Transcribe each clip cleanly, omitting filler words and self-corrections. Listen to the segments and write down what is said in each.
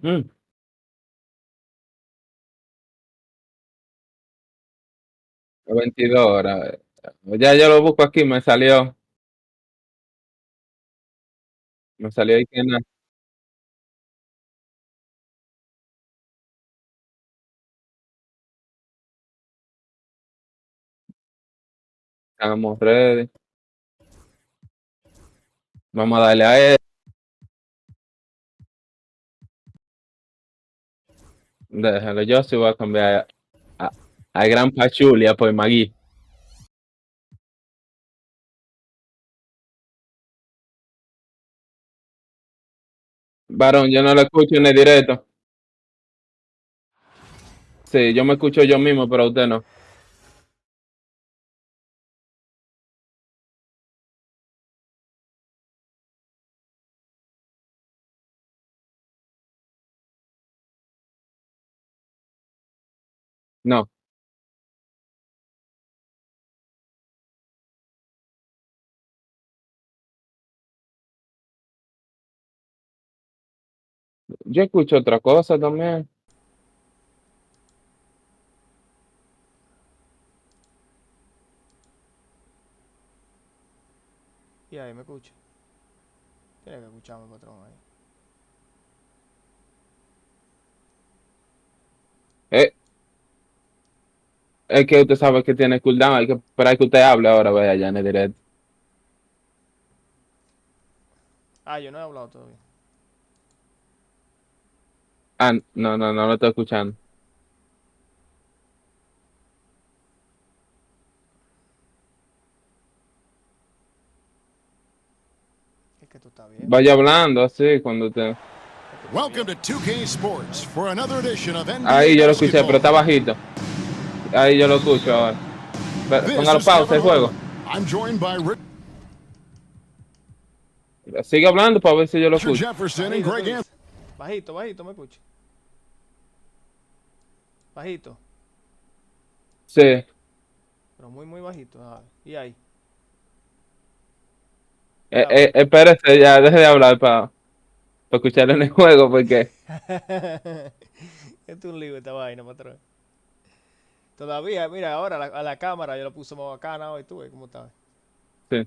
Mm, 22 horas. Ya yo lo busco aquí, me salió ahí que estamos ready. Vamos a darle a él. Déjalo, yo sí voy a cambiar a Gran Pachulia por Magui. Varón, yo no lo escucho en el directo. Sí, yo me escucho yo mismo, pero usted no. No, yo escucho otra cosa también. Y ahí me escucha. Tiene que escucharme, patrón, ahí. Eh, es que usted sabe que tiene cooldown, hay que esperar que usted hable ahora, vaya ya en el directo. Ah, yo no he hablado todavía. Ah, no, no, no lo estoy escuchando. Es que tú estás bien, Vaya patrón. hablando así cuando usted. Es que tú estás Welcome to bien. 2K Sports for another edition of Ahí NBA yo lo escuché, pero basketball. está bajito. Ahí yo lo escucho ahora. This Póngalo is pausa Kevin el juego. Harlan. I'm joined by Sigue hablando para ver si yo lo Richard escucho. Jefferson and Bajito, tú Greg Anthony. dices. Bajito, bajito, me escucha. Bajito. Sí. Pero muy, muy bajito. Ah, y ahí. Y ahora. Espérese ya, deje de hablar para escucharlo en el juego, porque Esto es un lío esta vaina, patrón. Todavía, mira, ahora a la cámara yo lo puse más bacana hoy, tú ves cómo está. sí.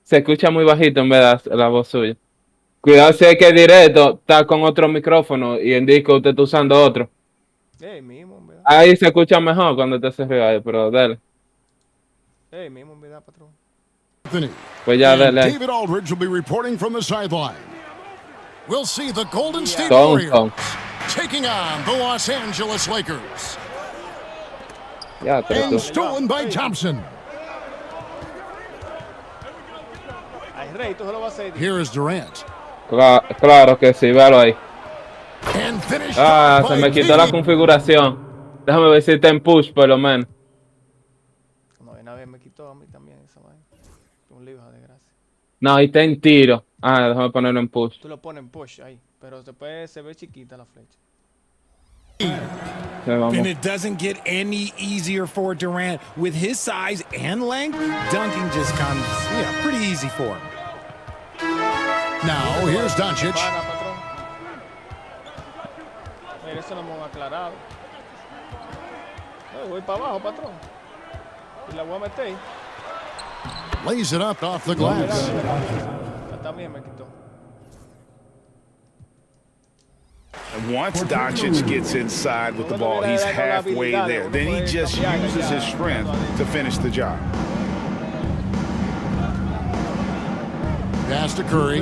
Se escucha muy bajito en verdad la voz suya. Cuidado si es que directo está con otro micrófono y en disco usted está usando otro. Mismo, en verdad. Ahí se escucha mejor cuando usted se ríe, pero dale. Mismo, en verdad, patrón. Pues ya, And dale ahí. David Aldridge will be reporting from the sideline. We'll see the Golden State Ton. Warriors taking on the Los Angeles Lakers. Ya, pero tú. And stolen by Thompson. Ay, Rey, tú se lo vas a hacer. Here is Durant. Claro que sí, véalo ahí. And finished Ah, off se by me quitó la KD. configuración. Déjame ver si está en push por lo menos. No, una vez me quitó a mí también esa vaina. Un lío, de gracia. No, ahí está en tiro. Ah, déjame ponerlo en push. Tú lo pones en push ahí, pero después se ve chiquita la flecha. Sí, vamos. And it doesn't get any easier for Durant. With his size and length, dunking just comes, pretty easy for him. Now, here's Doncic. Pana, patrón. Mira, eso no me han aclarado. Voy para abajo, patrón. Y la voy a meter ahí. Lays it up off the glass. También me quitó. Once Doncic gets inside with the ball, he's halfway there. Then he just uses his strength to finish the job. Pass to Curry.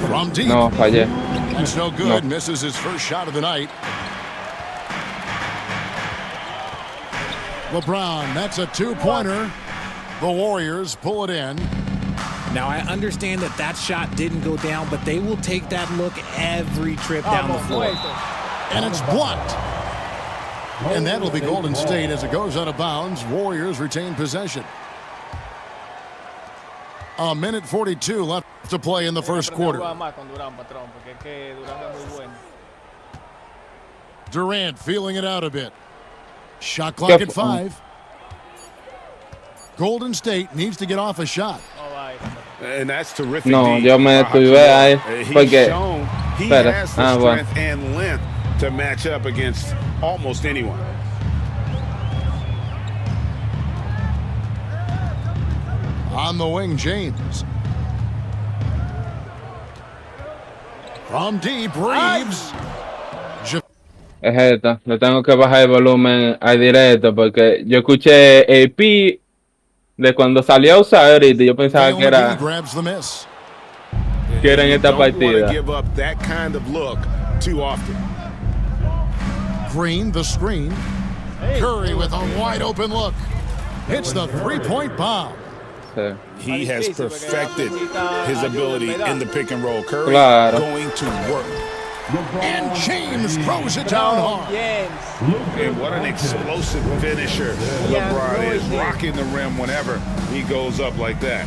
From deep. No, fallé. That's no good. Misses his first shot of the night. LeBron, that's a two-pointer. The Warriors pull it in. Now, I understand that shot didn't go down, but they will take that look every trip down the floor. And it's blocked. And that'll be Golden State as it goes out of bounds. Warriors retain possession. A minute 42 left to play in the first quarter. Durant feeling it out a bit. Shot clock at 5. Golden State needs to get off a shot. And that's terrific. No, D. yo me estuve ahí He's porque shown He Espera. has the Bueno. strength and length to match up against almost anyone. On the wing, James. From deep, Reeves. Es esta. Le tengo que bajar el volumen al directo porque yo escuché el pi de cuando salió a usar ahorita y yo pensaba Dale que era, McGee grabs the miss. que era en esta Don't want to partida. give up that kind of look too often. Green, the screen. Curry with a wide open look. Hits the three-point bomb. Sí. He has perfected his ability in the pick and roll. Curry Claro. going to work. And James throws it down hard. And what an explosive finisher LeBron is, rocking the rim whenever he goes up like that.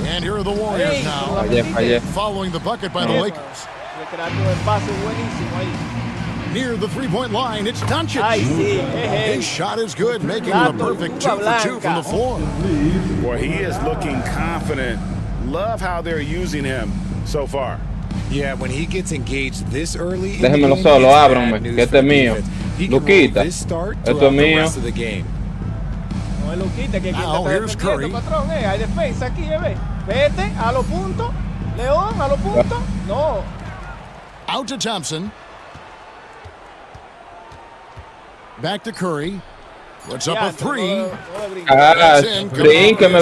And here are the Warriors now, Fallé. following the bucket by the Lakers. Near the three-point line, it's Doncic. His shot is good, making it a perfect 2 for 2 from the floor. Boy, he is looking confident. Love how they're using him so far. Yeah, when he gets engaged this early, Déjenmelo solo, ábranme, que este es mío. Luquita, esto es mío. No lo quita, que Now, here's Curry. patrón, hay defensa aquí, ve. Vete a los puntos. León, a los puntos. No. Out to Thompson. Back to Curry. Puts up a three. Ah, brínqueme.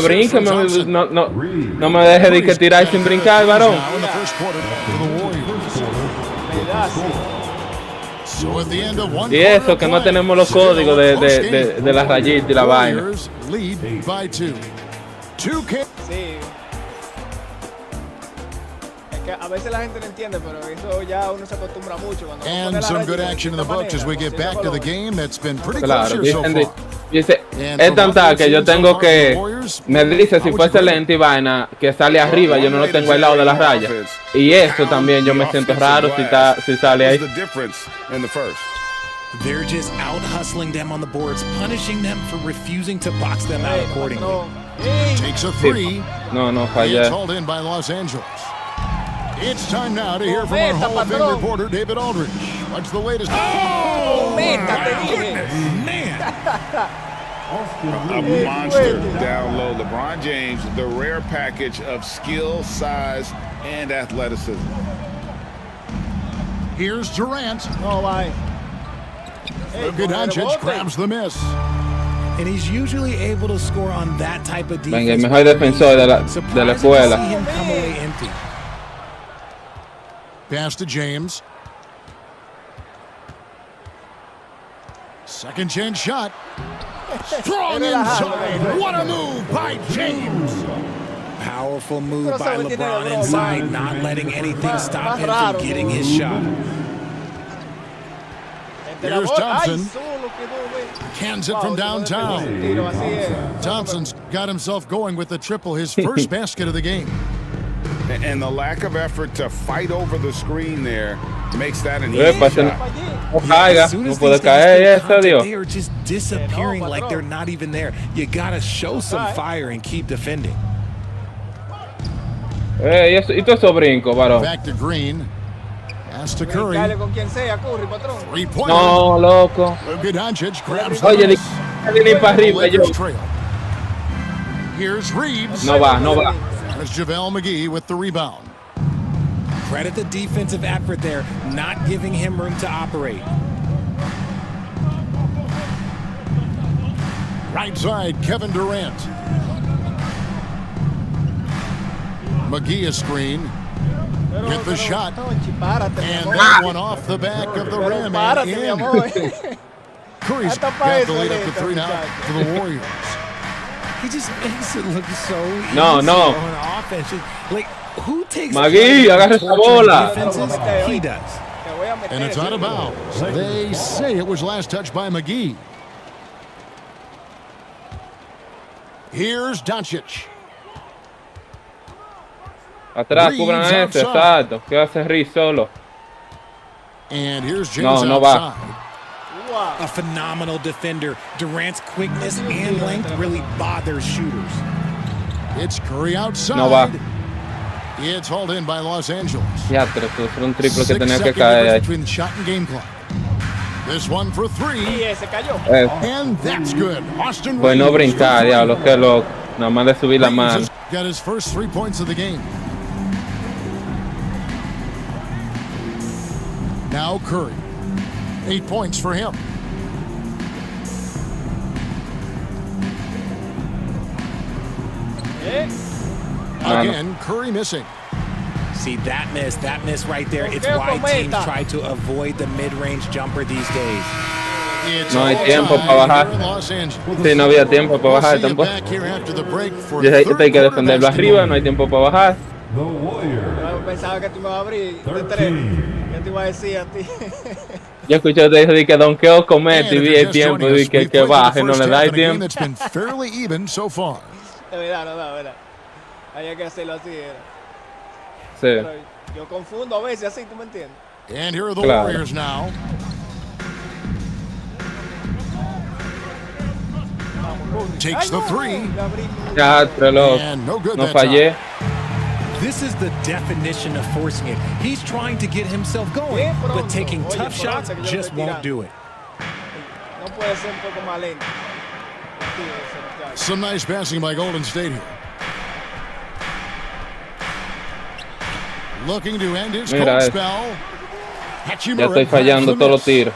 No me deje de que tirar sin brincar, varón. Now in the first quarter for the Warriors. So at the end of one Y eso, quarter que no of play, tenemos los códigos de la rayita y la vaina. Warriors lead by 2. 2K. Sí. Es que a veces la gente no entiende, pero eso ya uno se acostumbra mucho. Cuando uno pone And la some rayita good de action in the esta books as we manera, get back to the haciendo game that's been pretty Claro, close here so dice, far. es tanta que yo tengo que, me dice si fuese lento y vaina, que sale arriba, yo no lo tengo al lado de la raya. Y eso también yo me siento raro si sale ahí. The difference in the first. They're just out hustling them on the boards, punishing them for refusing to box them out accordingly. Takes a three. No, And fallé. hauled in by Los Angeles. It's time now to hear from our Hall of Fame patrón. reporter, David Aldridge. What's the latest? Oh! Meta, te dije. Man, A monster down low. LeBron James, the rare package of skill, size, and athleticism. Here's Durant. No, bye. Luka Doncic grabs the miss. and he's usually able to score on that type of defense. Venga, el mejor defensor de la Surprising escuela. to see him come away empty. Pass to James. Second chance shot. Strong inside. What a move by James. Powerful move by LeBron inside, not letting anything stop him from getting his shot. Here's Thompson. Cans it from downtown. Thompson's got himself going with the triple, his first basket of the game. And the lack of effort to fight over the screen there makes that an easy Epa, shot. no caiga, As soon no as puede these guys caer, get eso contact, Dios. they are just disappearing like they're not even there. You gotta show some fire and keep defending. Y todo eso brinco, varón. Back to Green. Pass to Curry. Three-pointer. No, loco. Luka Doncic grabs the Oye, miss. ni para arriba yo. Lakers trail. Here's Reeves. No va, no va. There's JaVale McGee with the rebound. Credit the defensive effort there, not giving him room to operate. Right side, Kevin Durant. McGee a screen. Get the shot. And that one off the back of the rim and in. Curry's got the lead up to 3 now for the Warriors. He just makes it look so easy No. on offense. Like, who takes Magui, agarra esa bola. defenses? He does. And it's out of bounds. They say it was last touched by McGee. Here's Doncic. Atrás, cubran a ese, exacto. Que va a hacer Riz solo. And here's James No va. outside. A phenomenal defender. Durant's quickness and length really bothers shooters. It's Curry outside. No va. It's hauled in by Los Angeles. Ya, pero eso fue un triple que 6 tenía que second caer difference ahí. between shot and game clock. This one for 3. Y se cayó. And that's good. Austin Pues no Reeves brincar, for diablo, three. qué loco. Nada más de subir la Reeves mano. has got his first 3 points of the game. Now Curry. 8 points for him. Again, Curry missing. See, that miss right there. It's Okay, why teams cometa. try to avoid the mid-range jumper these days. It's No hay all tiempo tied para bajar. here in Los Angeles. Sí, no había tiempo para We'll bajar see you tampoco. back here after the break for Yo sé que third hay que quarter defenderlo arriba, no hay basketball. tiempo para bajar. Yo pensaba que tú me ibas a abrir de 3. ¿Qué te iba a decir a ti? Yo escuché te dijo que donqueo comete And y if vi you're el just tiempo joining y us, que we've played baje, the no first le da half el in a game tiempo. that's been fairly even so far. De verdad, no, verdad. Había que hacerlo así. Era. Sí. Pero yo confundo a veces así, ¿tú me entiendes? And here are the Claro. Warriors now. Takes the 3. Ya, tres loco. And no good No that fallé. This is the definition of forcing it. He's trying to get himself going, Bien pronto. but taking Oye, tough shots pronto, que yo just estoy won't do it. No puede ser un poco más lento. Tío, ese muchacho. Some nice passing by Golden State here. Looking to end his Mira cold eso. spell. Ya Hachimura estoy grabs fallando the todos los miss. tiros.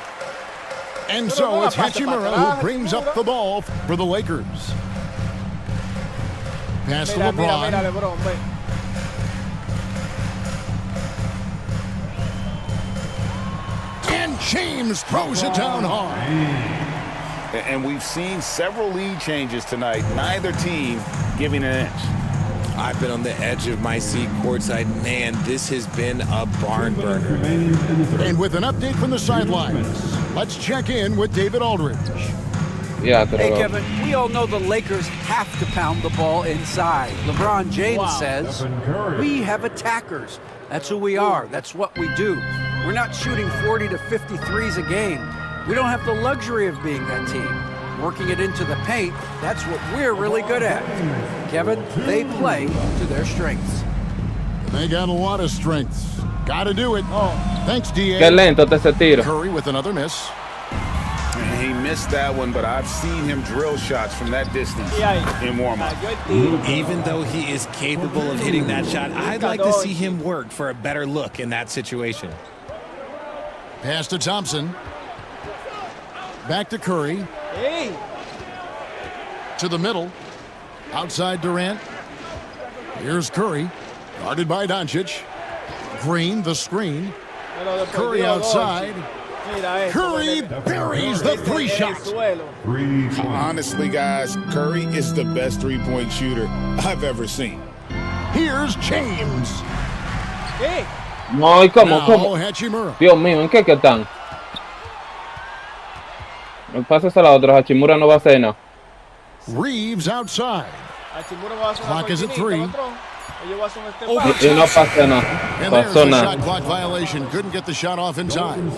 And Pero so no it's la pase para Hachimura atrás, who brings up the ball for the Lakers. Pass to Mira, mira, LeBron. mira, LeBron, ve. And James throws it down hard. And we've seen several lead changes tonight. Neither team giving an inch. I've been on the edge of my seat courtside. Man, this has been a barn burner. And with an update from the sidelines, let's check in with David Aldridge. Ya, Hey, tres loco. Kevin, we all know the Lakers have to pound the ball inside. LeBron James Wow. says, we have attackers. That's who we are. That's what we do. We're not shooting 40 to 50 threes a game. We don't have the luxury of being that team. Working it into the paint, that's what we're really good at. Kevin, they play to their strengths. They got a lot of strengths. Gotta do it. Thanks, Qué D.A. lento está ese tiro. Curry with another miss. He missed that one, but I've seen him drill shots from that distance Y ahí. in warm-up. Cayó el tiro. Even though he is capable of hitting that shot, I'd like to see him work for a better look in that situation. Pass to Thompson. Back to Curry. Hey, To the middle. Outside Durant. Here's Curry. Guarded by Doncic. Green, the screen. pero después Curry dio outside. Doncic. Mira esto, Curry bebé. buries the Ese three es el shot. suelo. Honestly, guys, Curry is the best three-point shooter I've ever seen. Here's James. ¿Qué? No, ¿y cómo? Now ¿Cómo? Hachimura. Dios mío, ¿en qué que están? Me pasas a la otra, Hachimura no va a hacer nada. Reeves outside. Hachimura va a hacer una Clock is at cortinita, 3. patrón. Ellos van a hacer un step Over back. Y no pasa nada. And there's Pasó a nada. shot clock violation. Couldn't get the shot off in time.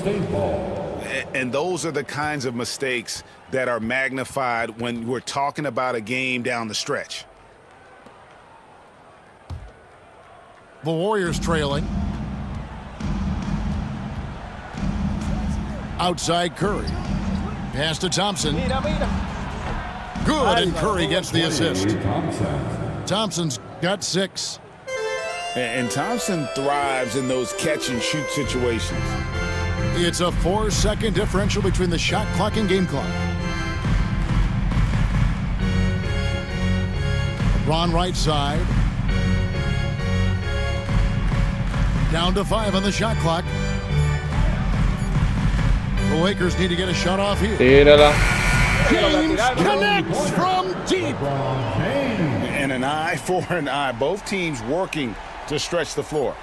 And those are the kinds of mistakes that are magnified when we're talking about a game down the stretch. The Warriors trailing. Outside Curry. Pass to Thompson. Mira, mira. Good, and Curry gets the assist. Thompson's got 6. And Thompson thrives in those catch-and-shoot situations. It's a 4-second differential between the shot clock and game clock. Bron right side. Down to 5 on the shot clock. The Lakers need to get a shot off here. Tírala. James connects from deep. And an eye for an eye. Both teams working to stretch the floor.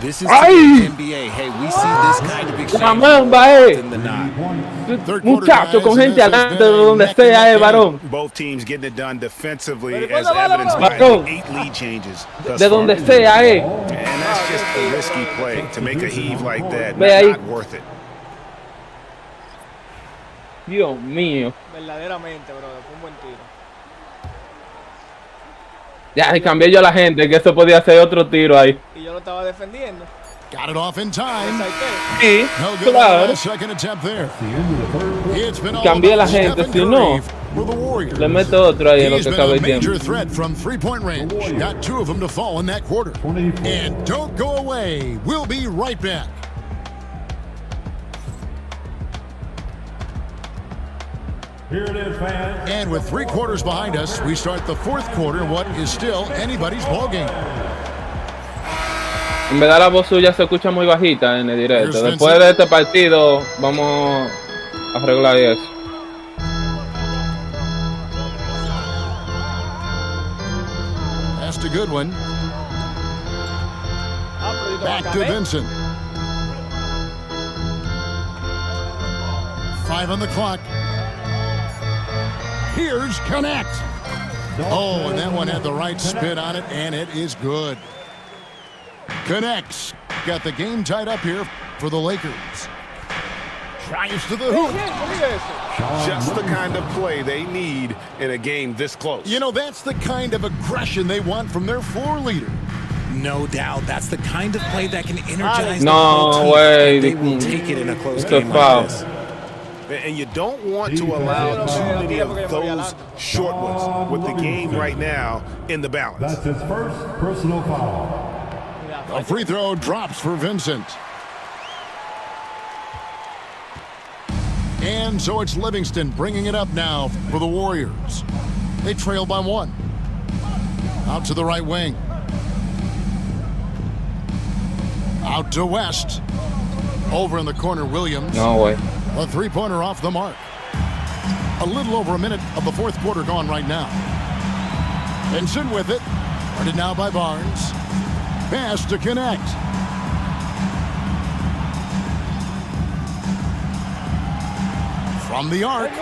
This is Ay! the NBA. Hey, we see this kind of exchange Mamá, more va, often than not. Third quarter, Muchacho, guys, con and gente this has adelante been a de donde neck and sea, neck game. varón. Both teams getting it done defensively Pero, as vale, evidenced vale, by vale. the 8 lead changes thus De far. donde sea, And that's just a risky play. To make a heave like that, Ve ahí. not worth it. Dios mío. Verdaderamente, bro. Fue un buen tiro. Ya, y cambié yo a la gente, que eso podía ser otro tiro ahí. Y yo lo estaba defendiendo. Got it off in time. Sí, No good on claro. the second attempt there. It's been all Cambié a la about gente, Stephen si no, Curry for the Warriors. le meto otro ahí en lo He's que been acaba a el tiempo. major threat from three-point range. Got 2 of them to fall in that quarter. And don't go away. We'll be right back. Here it is, fans. And with 3 quarters behind us, we start the 4th quarter in what is still anybody's ballgame. En verdad la voz suya se escucha muy bajita en el directo. Después de este partido vamos a arreglar eso. That's a good one. Back to Vincent. 5 on the clock. Here's Connect. Oh, and that one had the right spin on it, and it is good. Connects. Got the game tied up here for the Lakers. Drives to the hoop. Just the kind of play they need in a game this close. You know, that's the kind of aggression they want from their floor leader. No doubt, that's the kind of play that can energize No the whole team. way. They will take it in a close It's a game foul. like this. And you don't want to allow too many of those short ones with the game right now in the balance. That's his first personal foul. A free throw drops for Vincent. And so it's Livingston bringing it up now for the Warriors. They trail by 1. Out to the right wing. Out to West. Over in the corner, Williams. No way. A 3-pointer off the mark. A little over a minute of the 4th quarter gone right now. Vincent with it. Guarded now by Barnes. Pass to Connect. From the arc.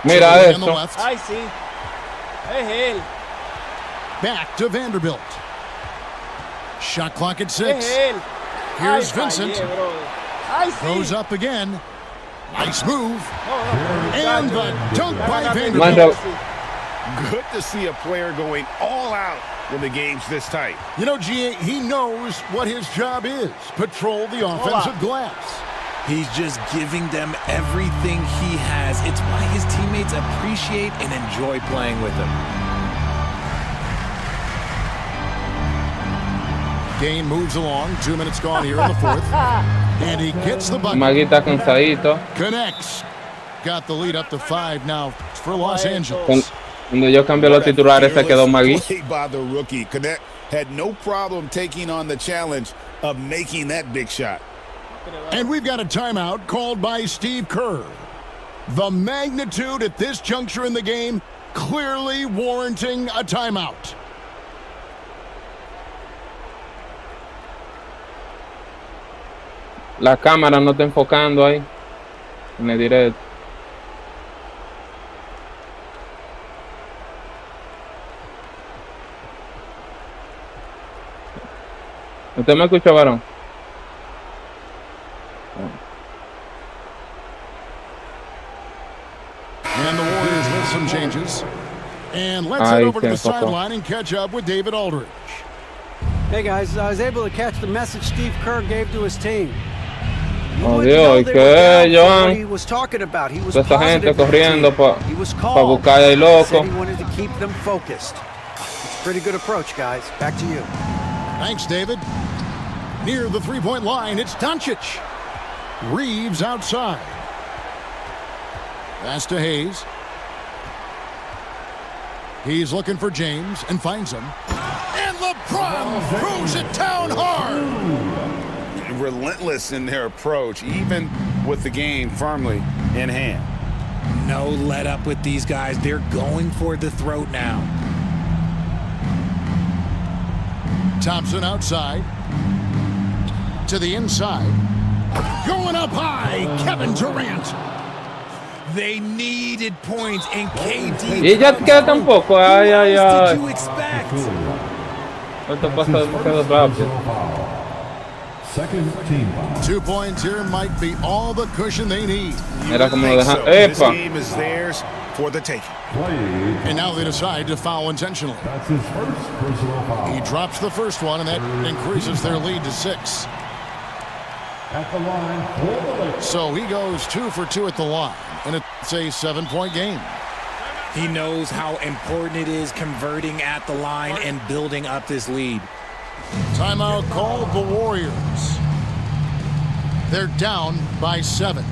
Mira On the eso. left. Ay, sí. Es él. Back to Vanderbilt. Shot clock at Es 6. él. Here's Ay, Vincent. fallé, brother. Ay, sí. Goes up again. Nice move. No, no, And the muchacho. dunk by Gánate. Vanderbilt. Good to see a player going all out when the game's this tight. You know, G.A., he knows what his job is. Patrol the offensive glass. He's just giving them everything he has. It's why his teammates appreciate and enjoy playing with him. Game moves along. 2 minutes gone here in the 4th. And he gets the bucket. Magui está cansadito. Connects. Got the lead up to 5 now for Los Angeles. Cuando yo cambié los titulares se quedó Magui. Play by the rookie. Connect had no problem taking on the challenge of making that big shot. And we've got a timeout called by Steve Kerr. The magnitude at this juncture in the game clearly warranting a timeout. La cámara no está enfocando ahí en el directo. ¿Usted me escucha, varón? And the Warriors with some changes. And let's Ahí head over to the se enfocó. sideline and catch up with David Aldridge. Hey guys, I was able to catch the message Steve Kerr gave to his team. You Oh, wouldn't Dios, know ¿y they qué, were down for Joan? what he was talking about. He was Toda esa gente positive with the corriendo team. He was calm. buscar el loco. Said he wanted to keep them focused. It's a pretty good approach, guys. Back to you. Thanks, David. Near the three-point line, it's Doncic. Reeves outside. Pass to Hayes. He's looking for James and finds him. And LeBron throws it down hard. Relentless in their approach, even with the game firmly in hand. No let up with these guys. They're going for the throat now. Thompson outside. To the inside. Going up high, Kevin Durant. They needed points, and KD. Y ella queda tampoco. Ay, ay, What ay. did you expect? Esto pasa demasiado rápido. Second team foul. 2 points here might be all the cushion they need. Mira cómo lo Think dejan. so. This ¡Epa! game is theirs for the taking. And now they decide to foul intentionally. That's his first personal foul. He drops the first one, and that increases their lead to 6. At the line for the Lakers. So he goes 2 for 2 at the line, and it's a 7-point game. He knows how important it is converting at the line and building up this lead. Timeout called the Warriors. They're down by 7.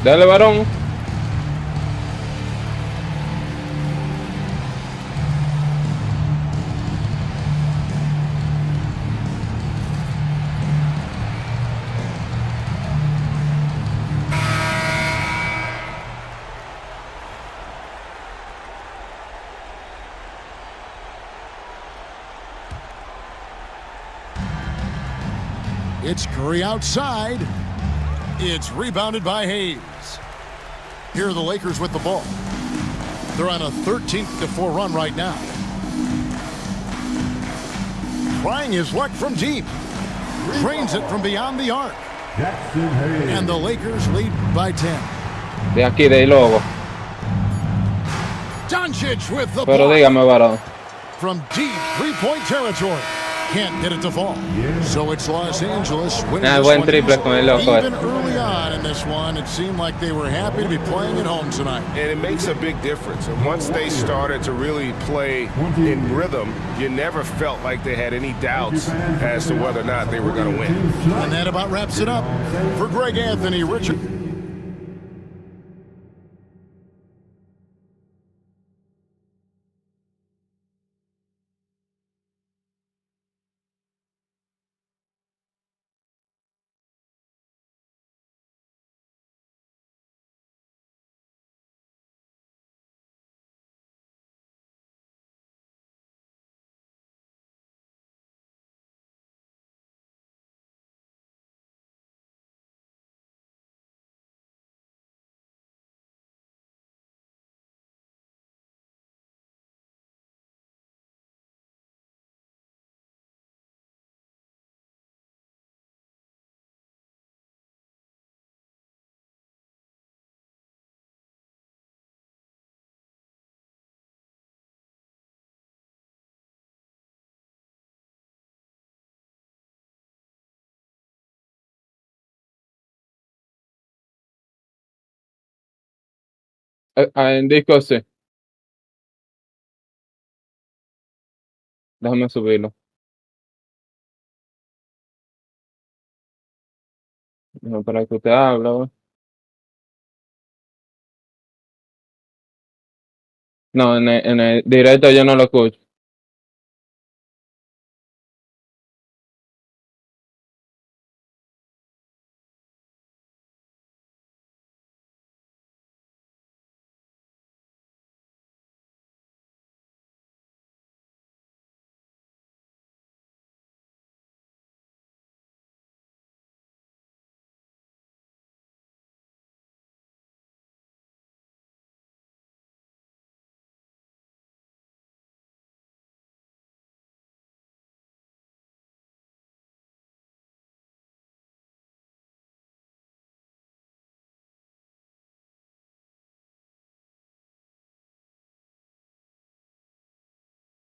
Dale, varón. It's Curry outside. It's rebounded by Hayes. Here are the Lakers with the ball. They're on a 13-4 run right now. Trying his luck from deep. Drains it from beyond the arc. Jackson Hayes. And the Lakers lead by 10. De aquí, de ahí luego. Doncic with the Pero ball. dígame, varón. From deep three-point territory. Can't get it to fall. So it's Los Angeles winning this Buen one triple con el loco. Even early on in this one, it seemed like they were happy to be playing at home tonight. And it makes a big difference. And once they started to really play in rhythm, you never felt like they had any doubts as to whether or not they were going to win. And that about wraps it up. For Greg Anthony, Richard. En disco sí. Déjame subirlo. No, para que usted hable, ¿ve? No, en el directo yo no lo escucho.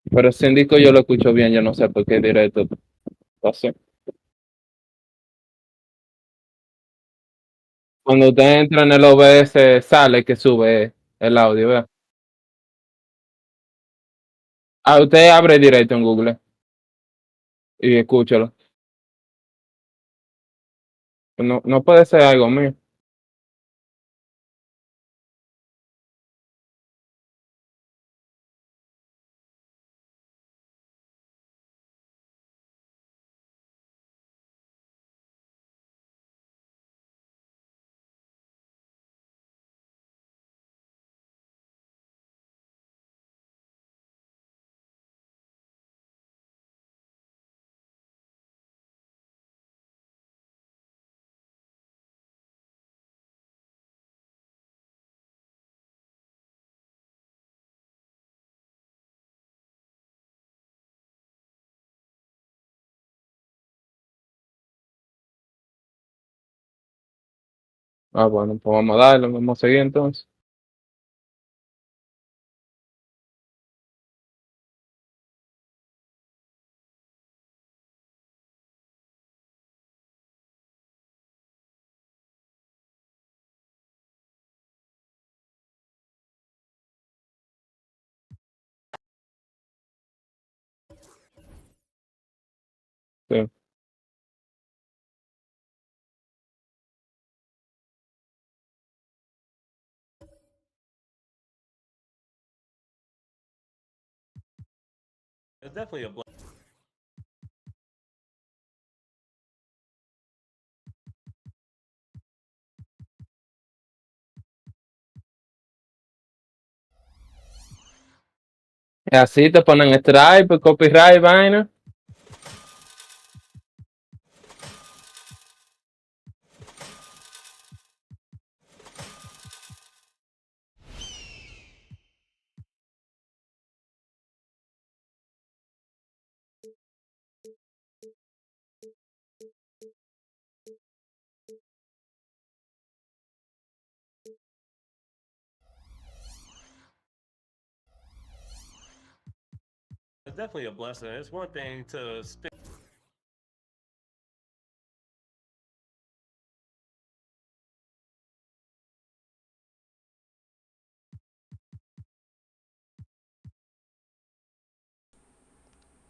Pero sin disco yo lo escucho bien, yo no sé por qué directo pasó. Cuando usted entra en el OBS, sale que sube el audio, ¿ve? Ah, usted abre directo en Google y escúchalo. No, no puede ser algo mío. Ah, bueno, pues vamos a darle, vamos a seguir entonces. Sí. Y así te ponen Stripe, copyright, vaina.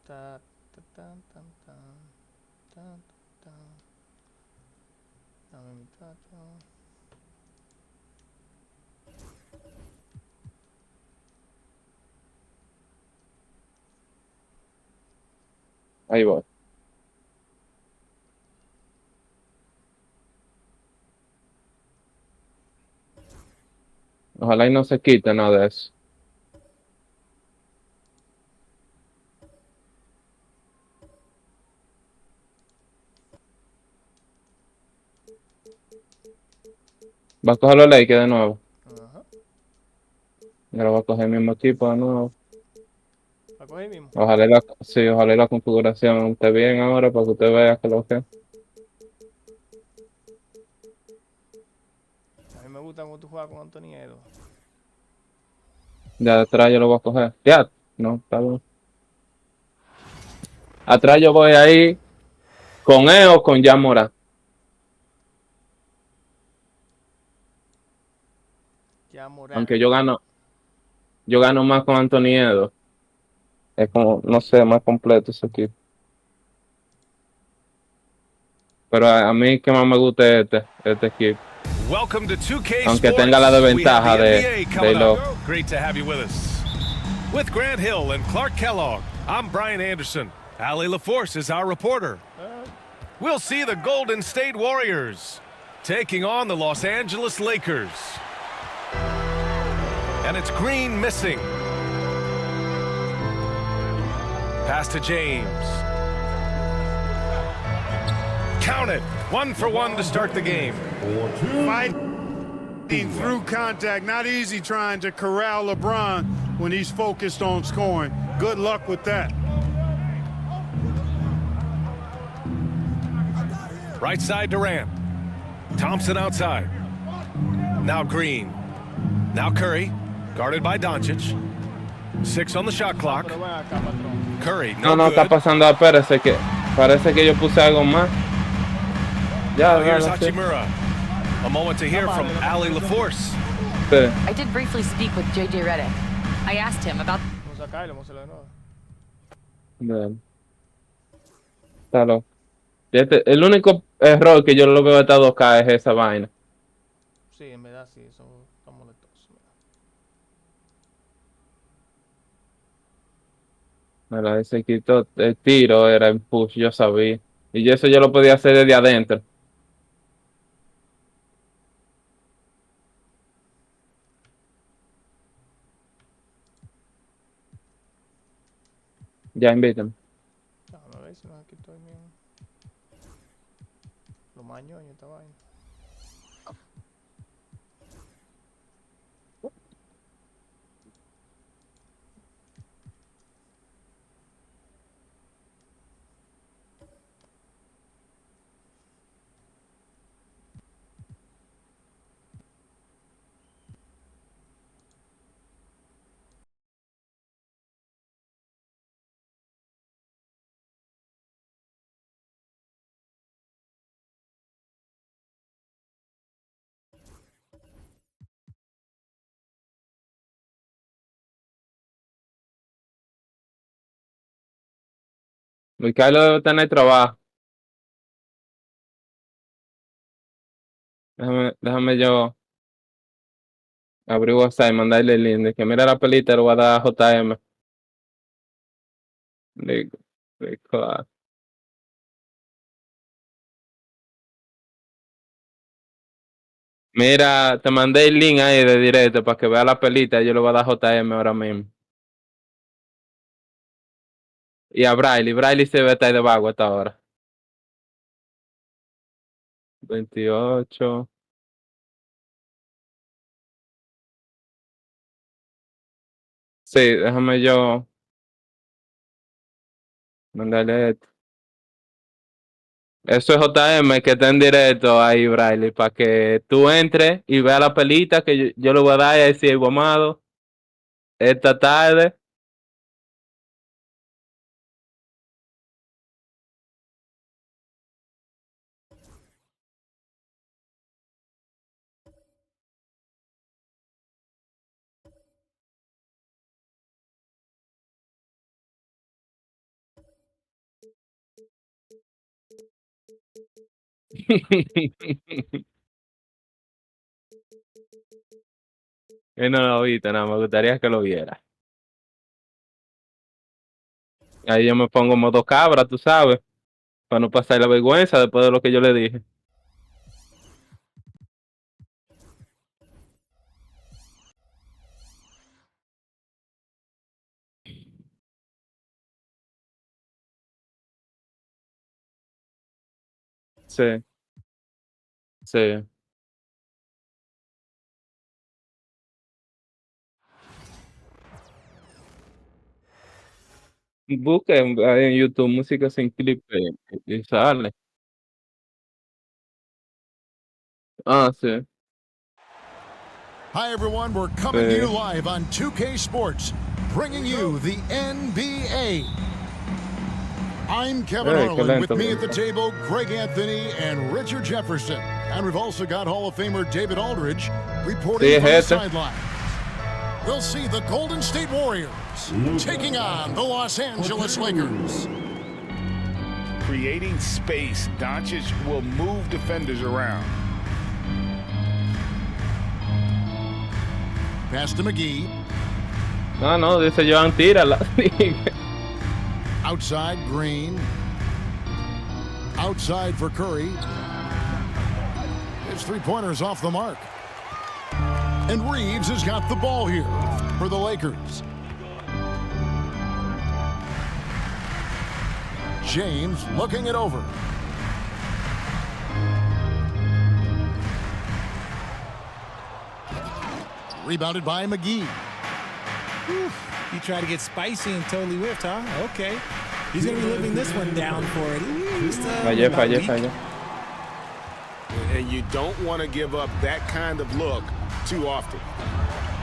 Ta, ta, tan, tan, tan, tan, tan. Dame mi tacho. Ahí voy. Ojalá y no se quite nada de eso. Va a coger los Lakers de nuevo. Ajá. Ya lo va a coger el mismo equipo de nuevo. ¿La cogí mismo? Ojalá sí, ojalá y la configuración esté bien ahora para que usted vea que lo que. A mí me gusta cuando tú juegas con Anthony Edwards. De atrás yo lo voy a coger. Ya, no, está bien. Atrás yo voy ahí con E o con Yamora. Ya Morán. Aunque yo gano más con Anthony Edo. Es como, no sé, más completo ese equipo. Pero a mí que más me gusta es este equipo. Welcome to 2K Aunque Sports. tenga la We have desventaja the de NBA coming lo. up. Great to have you with us. With Grant Hill and Clark Kellogg, I'm Brian Anderson. Allie LaForce is our reporter. We'll see the Golden State Warriors taking on the Los Angeles Lakers. And it's Green missing. Pass to James. Count it. 1 for 1 to start the game. Fighting through contact, not easy trying to corral LeBron when he's focused on scoring. Good luck with that. Right side Durant. Thompson outside. Now Green. Now Curry. Guarded by Doncic. 6 on the shot clock. Pero ven acá, patrón. Curry, No, no está good. pasando. Parece que yo puse algo más. Ya, Now here's dale, sí. Hachimura. A moment to hear from Allie LaForce. Sí. I did briefly speak with JJ Redick. I asked him about Vamos a sacarlo, vamos a hacerlo de nuevo. Bien. Está loco. El único error que yo lo veo de esta 2K es esa vaina. Sí, en verdad sí, eso está molestoso. Mira, ese quitó el tiro, era el push, yo sabía. Y eso yo lo podía hacer desde adentro. Ya invítame. Déjame ver si no aquí estoy bien. Lo mañoño esta vaina. Micaelo debe tener trabajo. Déjame yo abrir WhatsApp y mandarle el link. De que mira la pelita, lo voy a dar a JM. Claro. Mira, te mandé el link ahí de directo para que vea la pelita. Yo le voy a dar a JM ahora mismo. Y a Briley se ve estar debajo hasta ahora. 28. Sí, déjame yo mandarle esto. Eso es JM que está en directo ahí, Briley, para que tú entres y veas la pelita que yo le voy a dar y decir, Guamado, esta tarde. Yo no lo viste, nada, me gustaría que lo viera. Ahí yo me pongo modo cabra, tú sabes, para no pasar la vergüenza después de lo que yo le dije. Sí, sí. Busquen ahí en YouTube música sin clip y sale. Ah, sí. Hi, everyone. We're coming to you live on 2K Sports, bringing you the NBA. I'm Kevin Harlan. With me at the table, Greg Anthony and Richard Jefferson. And we've also got Hall of Famer David Aldridge reporting from the sideline. We'll see the Golden State Warriors taking on the Los Angeles Lakers. Creating space, Doncic will move defenders around. Pass to McGee. No, dice Joan, tírala. Outside, Green. Outside for Curry. His three-pointer's off the mark. And Reeves has got the ball here for the Lakers. James looking it over. Rebounded by McGee. Whew. He tried to get spicy and totally whiffed, huh? Okay. He's going to be living this one down for at least Fallé. And you don't want to give up that kind of look too often.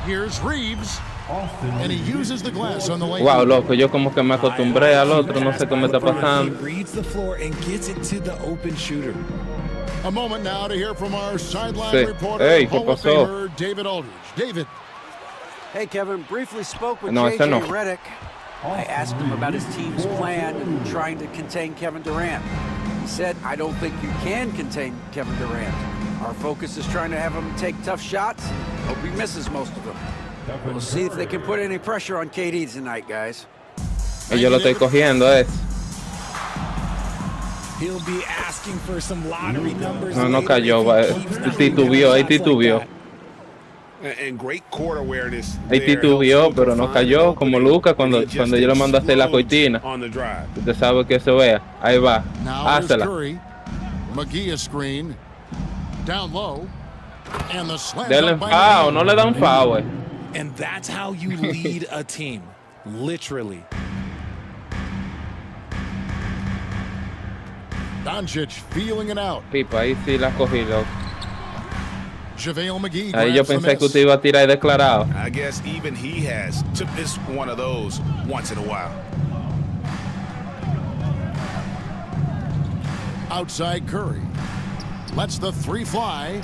Here's Reeves. And he uses the glass on the lane. Wow, loco, yo como que me acostumbré al otro, no sé qué me está pasando. He reads the floor and gets it to the open shooter. A moment now to hear from our sideline reporter, Hall of Famer David Aldridge. David. Hey, Kevin, briefly spoke with JJ Redick. I asked him about his team's plan and trying to contain Kevin Durant. He said, I don't think you can contain Kevin Durant. Our focus is trying to have him take tough shots. Hope he misses most of them. We'll see if they can put any pressure on KD tonight, guys. Y yo lo estoy cogiendo, He'll be asking for some lottery numbers. No cayó, titubió. And great court awareness. Ahí titubió, pero no cayó, como Lucas cuando yo le mando a hacer la cortina. Usted sabe que se vea. Ahí va. Hácela. McGee a screen. Down low. And the slam. Denle foul, no le dan foul. And that's how you lead a team. Literally. Doncic feeling it out. Pipa, ahí sí la cogí, loco. JaVale McGee. Ahí yo pensé que usted iba a tirar declarado. I guess even he has to miss one of those once in a while. Outside Curry. Lets the three fly.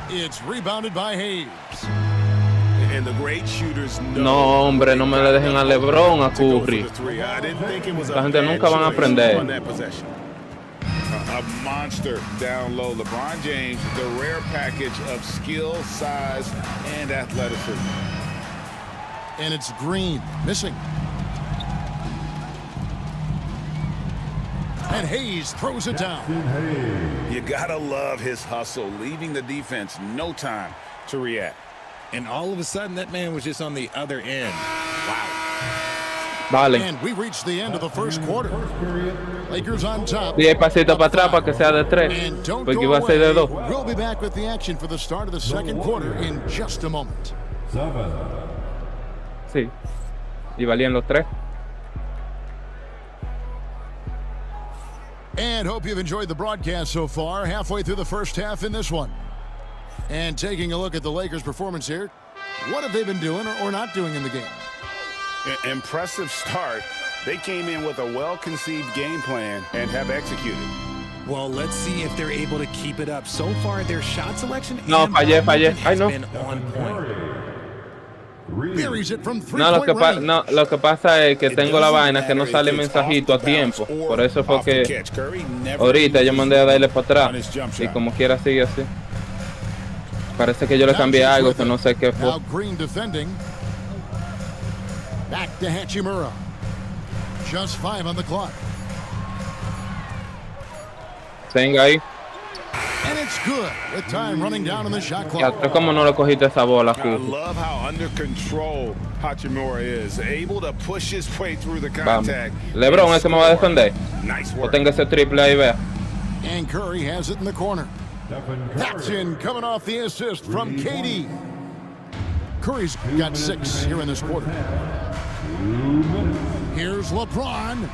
It's rebounded by Hayes. And the great shooters No, hombre, no me le dejen a LeBron, a Curry. La gente nunca van a aprender. A monster down low. LeBron James, the rare package of skill, size, and athleticism. And it's Green, missing. And Hayes throws it down. You gotta love his hustle, leaving the defense no time to react. And all of a sudden, that man was just on the other end. Wow. Vale. And we reached the end of the first quarter. Lakers on top. 10 pasitos para atrás para que sea de 3. And don't Porque go iba a ser de away. 2. We'll be back with the action for the start of the second quarter in just a moment. Sí. Y valían los 3. And hope you've enjoyed the broadcast so far. Halfway through the first half in this one. And taking a look at the Lakers' performance here. What have they been doing or not doing in the game? Impressive start. They came in with a well-conceived game plan and have executed. Well, let's see if they're able to keep it up. So far, their shot selection No, fallé. Ay, has no. been on point. Buries it from No, lo three-point range. lo que pasa es que tengo la vaina que no sale mensajito a tiempo. Por eso fue que ahorita yo mandé a darle para atrás. Y como quiera sigue así. Parece que yo le cambié algo que no sé qué fue. Now Green defending. Back to Hachimura. Just 5 on the clock. Tenga ahí. And it's good with time running down on the shot Ya, clock. ¿cómo no le cogiste esa bola, I Curry? love how under control Hachimura is, able to push his way through the Vamos. contact. LeBron, ese me va a defender. Nice O work. tenga ese triple ahí, vea. And Curry has it in the corner. That's in, coming off the assist from KD. Curry's got 6 here in this quarter. Here's LeBron.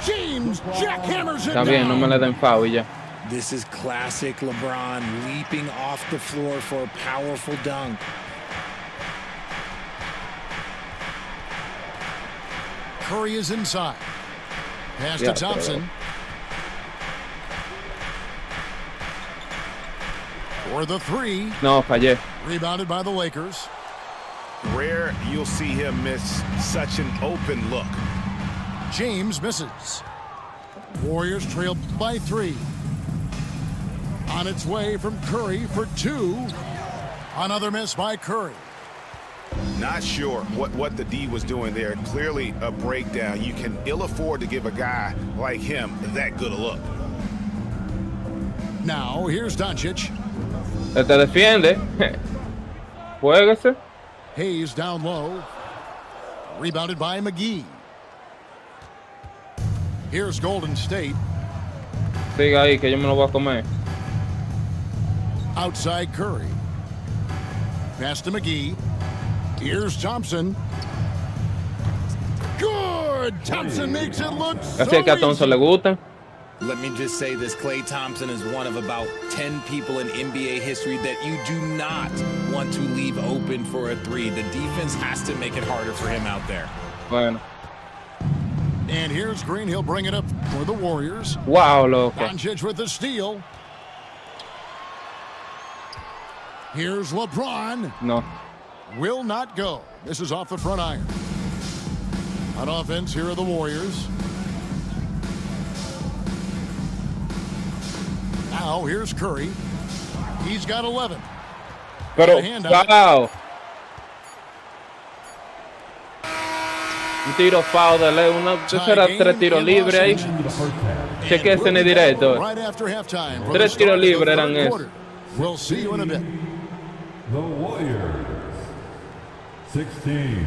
James jackhammers it Está bien, no me down. le den foul y ya. This is classic LeBron leaping off the floor for a powerful dunk. Curry is inside. Pass Yeah, to Thompson. For the 3. No, fallé. Rebounded by the Lakers. Rare you'll see him miss such an open look. James misses. Warriors trail by 3. On its way from Curry for 2. Another miss by Curry. Not sure what the D was doing there. Clearly a breakdown. You can ill afford to give a guy like him that good a look. Now here's Doncic. Se te defiende. Juégase. Hayes down low. Rebounded by McGee. Here's Golden State. Siga ahí, que yo me lo voy a comer. Outside Curry. Pass to McGee. Here's Thompson. Good! Thompson makes it look so Así es que a Thompson le gustan. Let me just say this, Klay Thompson is one of about 10 people in NBA history that you do not want to leave open for a 3. The defense has to make it harder for him out there. Bueno. And here's Green. He'll bring it up for the Warriors. Wow, loco. Doncic with the steal. Here's LeBron. No. Will not go. This is off the front iron. On offense, here are the Warriors. Now, here's Curry. He's got 11. Pero, Hand out. wow. Un tiro foul de ley. ¿Qué será 3 tiros libres ahí? Cheque ese en el directo. Right after halftime. 3 tiros libres eran esos. We'll see you in a bit. The Warriors, 16.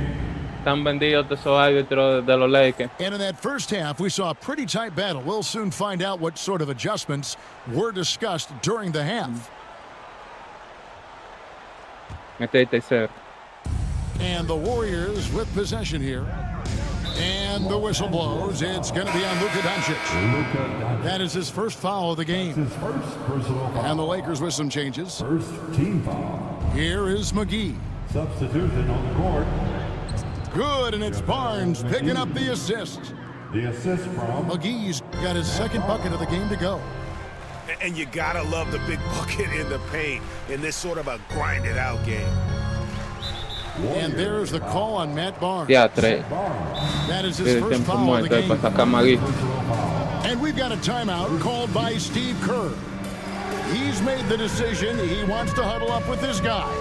Están vendidos esos árbitros de los Lakers. And in that first half, we saw a pretty tight battle. We'll soon find out what sort of adjustments were discussed during the half. Metete cero. And the Warriors with possession here. And the whistle blows. It's going to be on Luka Doncic. That is his first foul of the game. His first personal foul. And the Lakers with some changes. First team foul. Here is McGee. Substitution on the court. Good, and it's Barnes picking up the assist. The assist from McGee's got his second bucket of the game to go. And you gotta love the big bucket in the paint in this sort of a grinded out game. And there's the call on Matt Barnes. Ya, 3. That is his first Tiempo foul of the muerto game. para sacar Magui. And we've got a timeout called by Steve Kerr. He's made the decision. He wants to huddle up with his guys.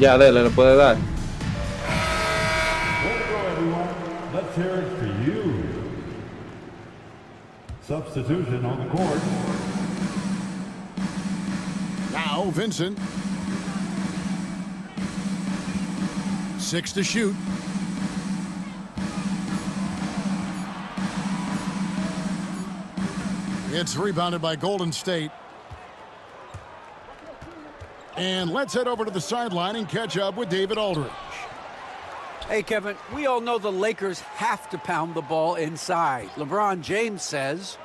Ya, dele, le puede dar. Welcome, everyone. Let's hear it for you. Substitution on the court. Now Vincent. 6 to shoot. It's rebounded by Golden State. And let's head over to the sideline and catch up with David Aldridge. Hey, Kevin, we all know the Lakers have to pound the ball inside. LeBron James says,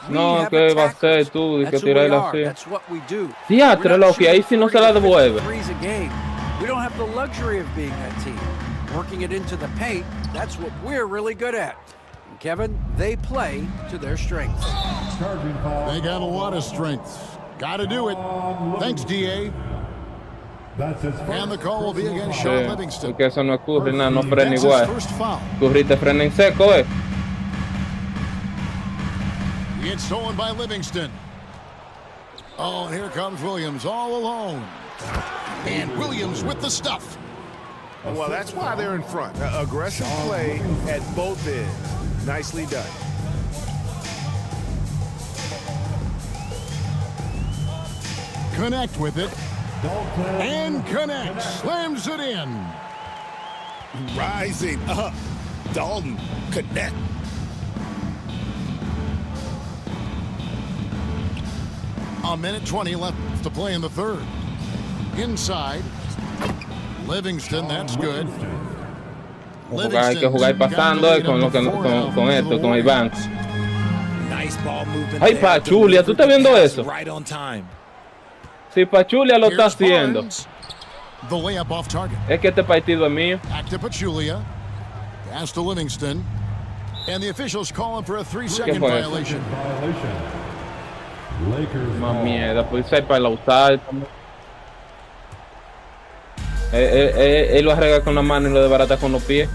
No, ¿qué va a hacer tú? De que that's who we tirarla are. así. That's what we do. Diatre, Loki, ahí sí no se la devuelve. Threes a game. We don't have the luxury of being that team. Working it into the paint, that's what we're really good at. And Kevin, they play to their strengths. They got a lot of strengths. Got to do it. Thanks, DA. And the call will be against Sean Livingston. Porque eso no ocurre, nada, no frena That's igual. his first foul. Curry te frena en seco, It's stolen by Livingston. Oh, and here comes Williams all alone. And Williams with the stuff. Well, that's why they're in front. Aggressive play at both ends. Nicely done. Connect with it. And connect. Slams it in. Rising up. Dalton, connect. A minute 20 left to play in the third. Inside. Livingston, that's good. Hay que jugar pasando con esto, con Iván. Nice ball movement. Ay, Pachulia, ¿tú estás viendo eso? Right on time. Si Pachulia lo está Here's haciendo, Barnes. The layup off target. es que este partido es mío. Back to Pachulia. Pass to Livingston. And the officials calling for a 3-second fue eso? violation. Lakers Más ball. mierda, pues ser para la usar. Él lo arregla con la mano y lo desbarata con los pies.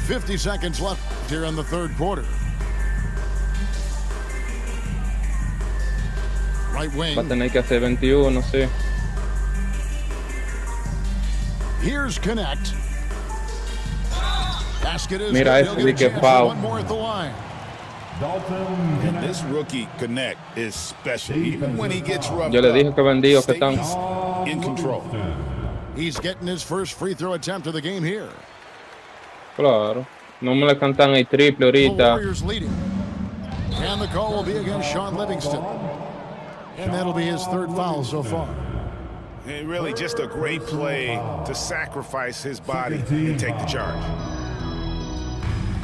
50 seconds left here in the third quarter. Right Va a wing. tener que hacer 21, sí. Here's Connect. Basket is Mira good. eso, They'll di get que a chance for foul. one more at the line. Dalton. And this rookie connect is special. Even when he gets roughed Yo le dije up, que vendido que están. stays in control. He's getting his first free throw attempt of the game here. Claro. No me le cantan el triple The ahorita. Warriors leading. And the call will be against Sean Livingston. And that'll be his third foul so far. And really just a great play to sacrifice his body and take the charge.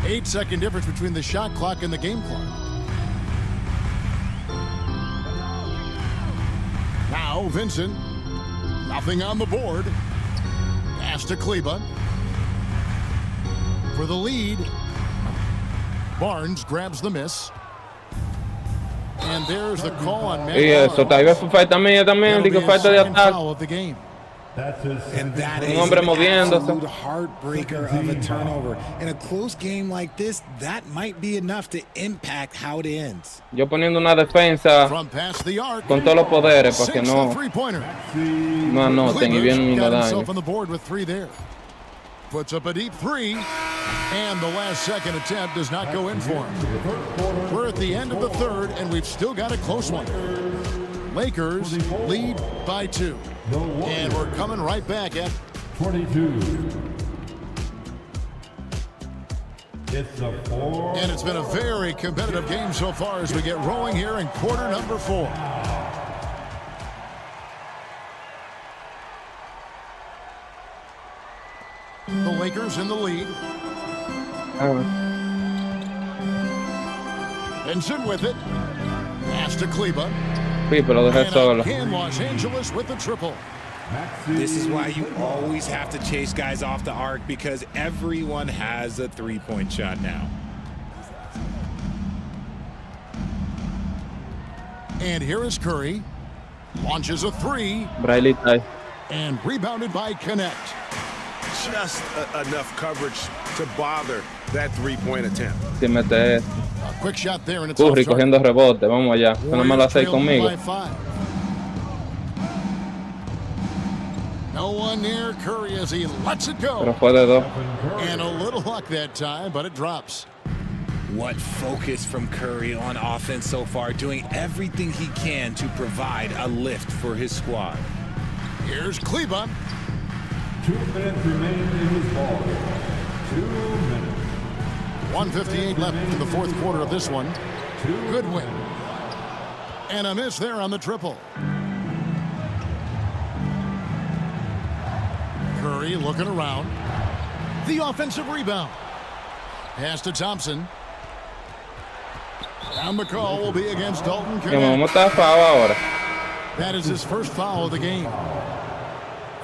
8-second difference between the shot clock and the game clock. Now Vincent. Nothing on the board. Pass to Kleba. For the lead. Barnes grabs the miss. And there's the call on Matt Y eso, tal vez fue falta mía también, That'll digo be his falta de second ataque. foul of the game. And that Un is hombre an moviéndose. absolute heartbreaker of a turnover. In a close game like this, that might be enough to impact how it ends. Yo poniendo una defensa From past the arc. con todos los poderes para que Sinks no, the three-pointer. no anoten y vienen y Got lo himself dañen. on the board with 3 there. Puts up a deep 3. And the last second attempt does not go in for him. We're at the end of the third, and we've still got a close one. Lakers lead by 2. And we're coming right back at 22. It's a 4. And it's been a very competitive game so far as we get rolling here in quarter number 4. The Lakers in the lead. Vincent with it. Pass to Kleba. Sí, pero lo dejé And solo. again, Los Angeles with the triple. This is why you always have to chase guys off the arc, because everyone has a three-point shot now. And here is Curry. Launches a three. And rebounded by Connect. Just enough coverage to bother that three-point attempt. Si mete A quick shot there and it's Curry off target. cogiendo rebote, vamos allá. Eso no me lo hacéis conmigo. By 5. No one near Curry as he lets it go. Pero fue de dos. And a little luck that time, but it drops. What focus from Curry on offense so far, doing everything he can to provide a lift for his squad. Here's Kleba. 2 minutes remaining in this ball. 2 minutes. 1:58 left in the fourth quarter of this one. Good win. And a miss there on the triple. Curry looking around. The offensive rebound. Pass to Thompson. And the call will be against Dalton Que vamos Connect. a estar foul ahora. That is his first foul of the game.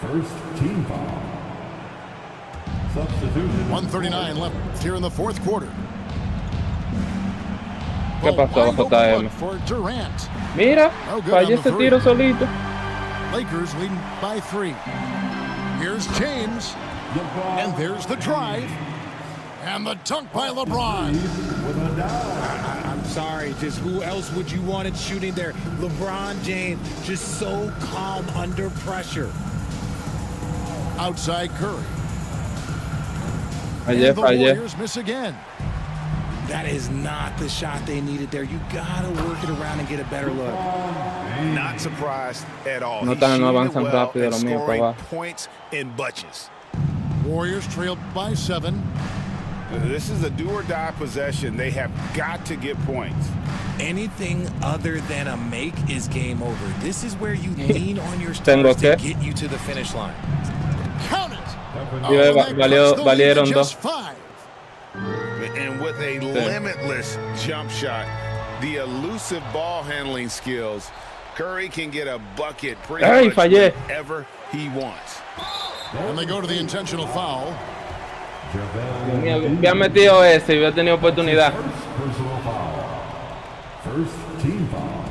First team foul. Substitution. 1:39 left here in the fourth quarter. ¿Qué pasó, Wide open JM? look for Durant. Mira, No good fallé on the ese tiro three. solito. Lakers leading by 3. Here's James. And there's the drive. And the dunk by LeBron. I'm sorry, just who else would you want it shooting there? LeBron James, just so calm under pressure. Outside Curry. Fallé, And the fallé. Warriors miss again. That is not the shot they needed there. You gotta work it around and get a better look. Not surprised at all. No He's tan- no shooting avanzan it well rápido and lo mío para scoring abajo. points in bunches. Warriors trailed by 7. This is a do-or-die possession. They have got to get points. Anything other than a make is game over. This is where you lean on your Tengo stars to que. get you to the finish line. Count it. Y that valió- cuts the lead to valieron just dos. 5. And with a limitless jump shot, the elusive ball handling skills, Curry can get a bucket pretty Ay, much fallé. whenever he wants. And they go to the intentional foul. Dios mío, había metido ese y hubiera tenido oportunidad. Personal foul. First team foul.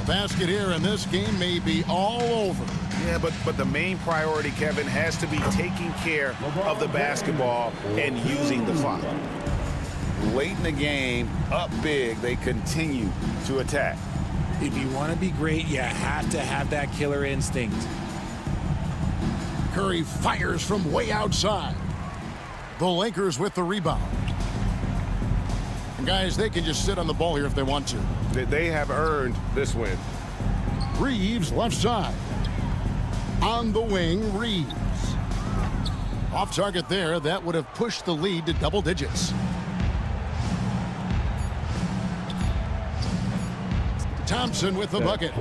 A basket here, and this game may be all over. Yeah, but the main priority, Kevin, has to be taking care of the basketball and using the clock. Late in the game, up big, they continue to attack. If you want to be great, you have to have that killer instinct. Curry fires from way outside. The Lakers with the rebound. And guys, they can just sit on the ball here if they want to. They have earned this win. Reeves left side. On the wing, Reeves. Off target there, that would have pushed the lead to double digits. Thompson with the bucket.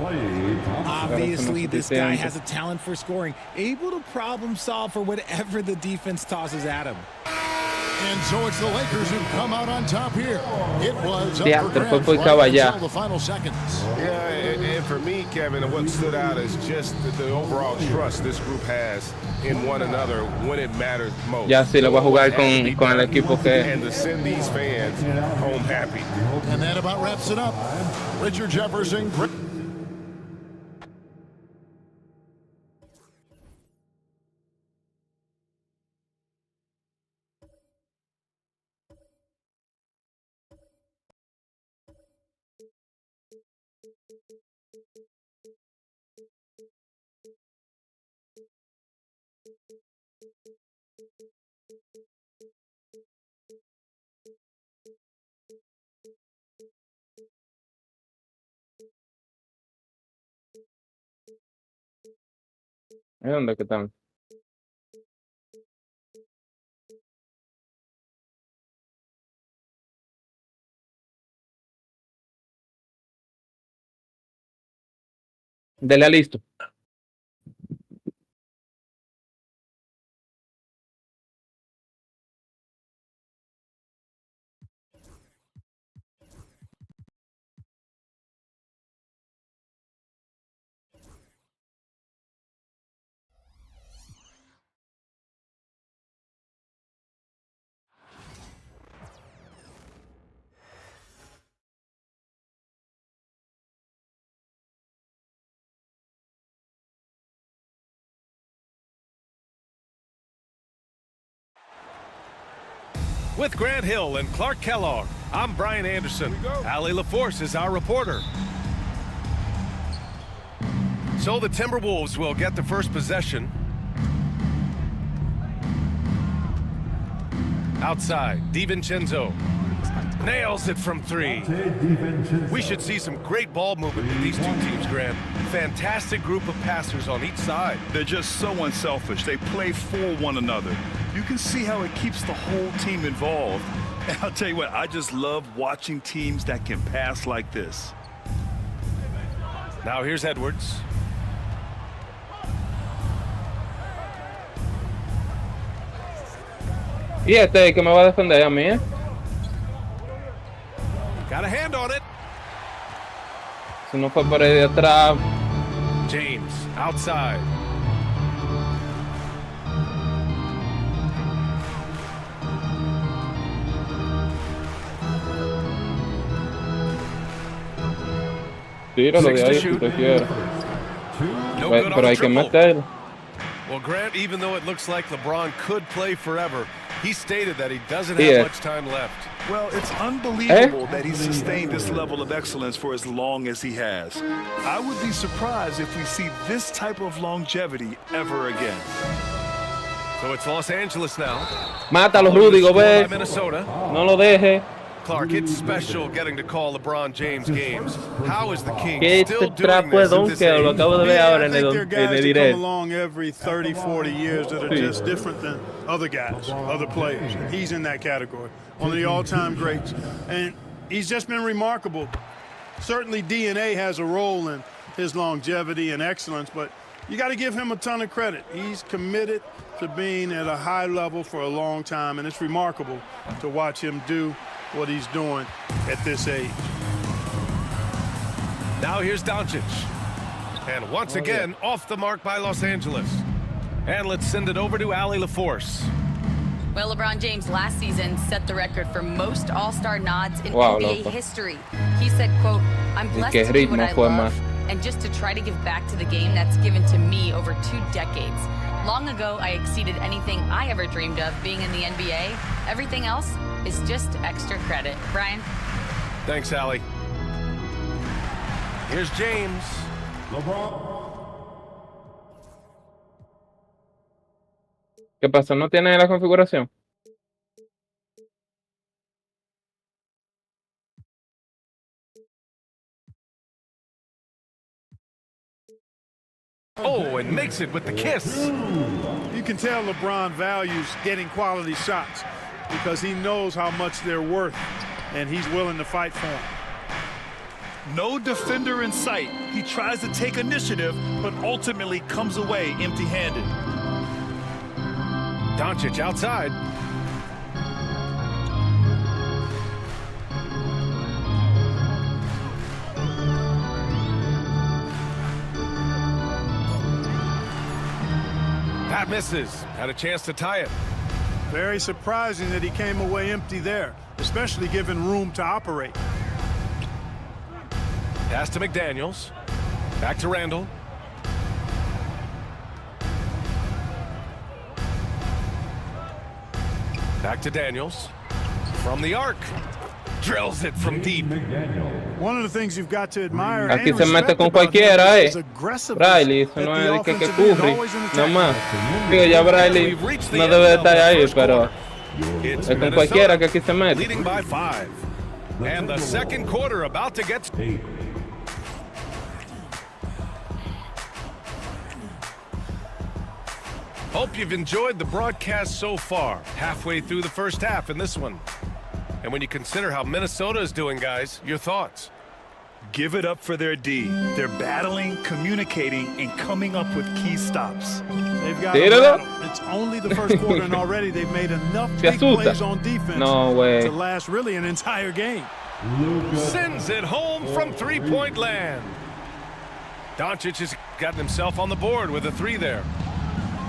Obviously, this guy has a talent for scoring, able to problem solve for whatever the defense tosses at him. And so it's the Lakers who come out on top here. It was up Yeah, for pero grabs fue right allá. until the final seconds. Yeah, and for me, Kevin, what stood out is just the overall trust this group has in one another when it matters most. Ya sí, lo voy a jugar con el equipo que es. And to send these fans home happy. And that about wraps it up. Richard Jefferson. ¿Es dónde que están? Dele a listo. With Grant Hill and Clark Kellogg, I'm Brian Anderson. Allie LaForce is our reporter. So the Timberwolves will get the first possession. Outside, DiVincenzo nails it from three. We should see some great ball movement with these two teams, Grant. Fantastic group of passers on each side. They're just so unselfish. They play for one another. You can see how it keeps the whole team involved. And I'll tell you what, I just love watching teams that can pass like this. Now here's Edwards. Y que me va a defender a mí, ¿eh? Got a hand on it. Si no fue por ahí de atrás. James, outside. Tíralo de ahí si te quieres. Pero hay que meterlo. Well, Grant, even though it looks like LeBron could play forever, he stated that he doesn't have much time left. Well, it's unbelievable that he's sustained this level of excellence for as long as he has. I would be surprised if we see this type of longevity ever again. So it's Los Angeles now. Mátalo, Rudy Gobert. Minnesota. No lo deje. Clark, it's special getting to call LeBron James games. How is the King Que still este doing trapo this de at this donkeo, lo age? acabo de ver ahora en el There are guys that direct. come along every 30, 40 years that are just different than other guys, other players. And he's in that category. One of the all-time greats. And he's just been remarkable. Certainly DNA has a role in his longevity and excellence, but you got to give him a ton of credit. He's committed to being at a high level for a long time, and it's remarkable to watch him do what he's doing at this age. Now here's Doncic. And once again, off the mark by Los Angeles. And let's send it over to Allie LaForce. Well, LeBron James last season set the record for most All-Star nods in NBA history. He said, quote, "I'm blessed to do what I love, and just to try to give back to the game that's given to me over 2 decades. Long ago, I exceeded anything I ever dreamed of being in the NBA. Everything else is just extra credit." Brian? Thanks, Allie. Here's James. ¿Qué pasa? ¿No tiene la configuración? Oh, and makes it with the kiss. You can tell LeBron values getting quality shots because he knows how much they're worth, and he's willing to fight for them. No defender in sight. He tries to take initiative, but ultimately comes away empty-handed. Doncic outside. That misses. Had a chance to tie it. Very surprising that he came away empty there, especially given room to operate. Pass to McDaniels. Back to Randall. Back to Daniels. From the arc. Drills it from deep. One of the things you've got to admire Aquí se mete con cualquiera, Briley, eso no es que Curry, no más. Digo, ya Briley no debe de estar ahí, pero es con cualquiera que aquí se mete. Leading by 5. And the second quarter about to get... Hope you've enjoyed the broadcast so far. Halfway through the first half in this one. And when you consider how Minnesota is doing, guys, your thoughts? Give it up for their D. They're battling, communicating, and coming up with key stops. They've got a battle. It's only the first quarter, and already they've made enough big plays on defense to last really an entire game. Sends it home from three-point land. Doncic has gotten himself on the board with a 3 there.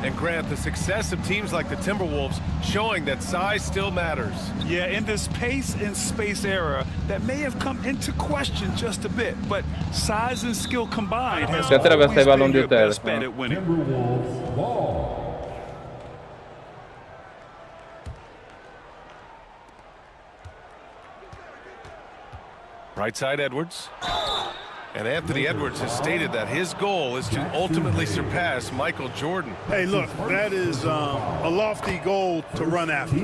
And Grant, the success of teams like the Timberwolves showing that size still matters. Yeah, in this pace and space era, that may have come into question just a bit, but size and skill combined has always been your best bet at winning. Right side Edwards. And Anthony Edwards has stated that his goal is to ultimately surpass Michael Jordan. Hey, look, that is a lofty goal to run after.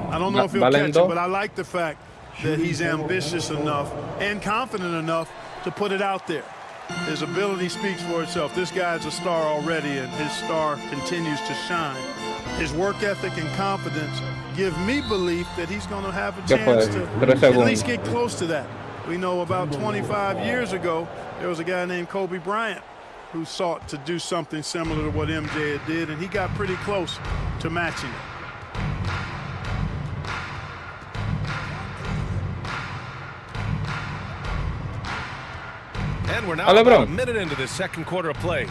I don't know if he'll catch it, but I like the fact that he's ambitious enough and confident enough to put it out there. His ability speaks for itself. This guy's a star already, and his star continues to shine. His work ethic and confidence give me belief that he's going to have a chance to at least get close to that. We know about 25 years ago, there was a guy named Kobe Bryant who sought to do something similar to what MJ did, and he got pretty close to matching it. And we're now about a minute into the second quarter of play.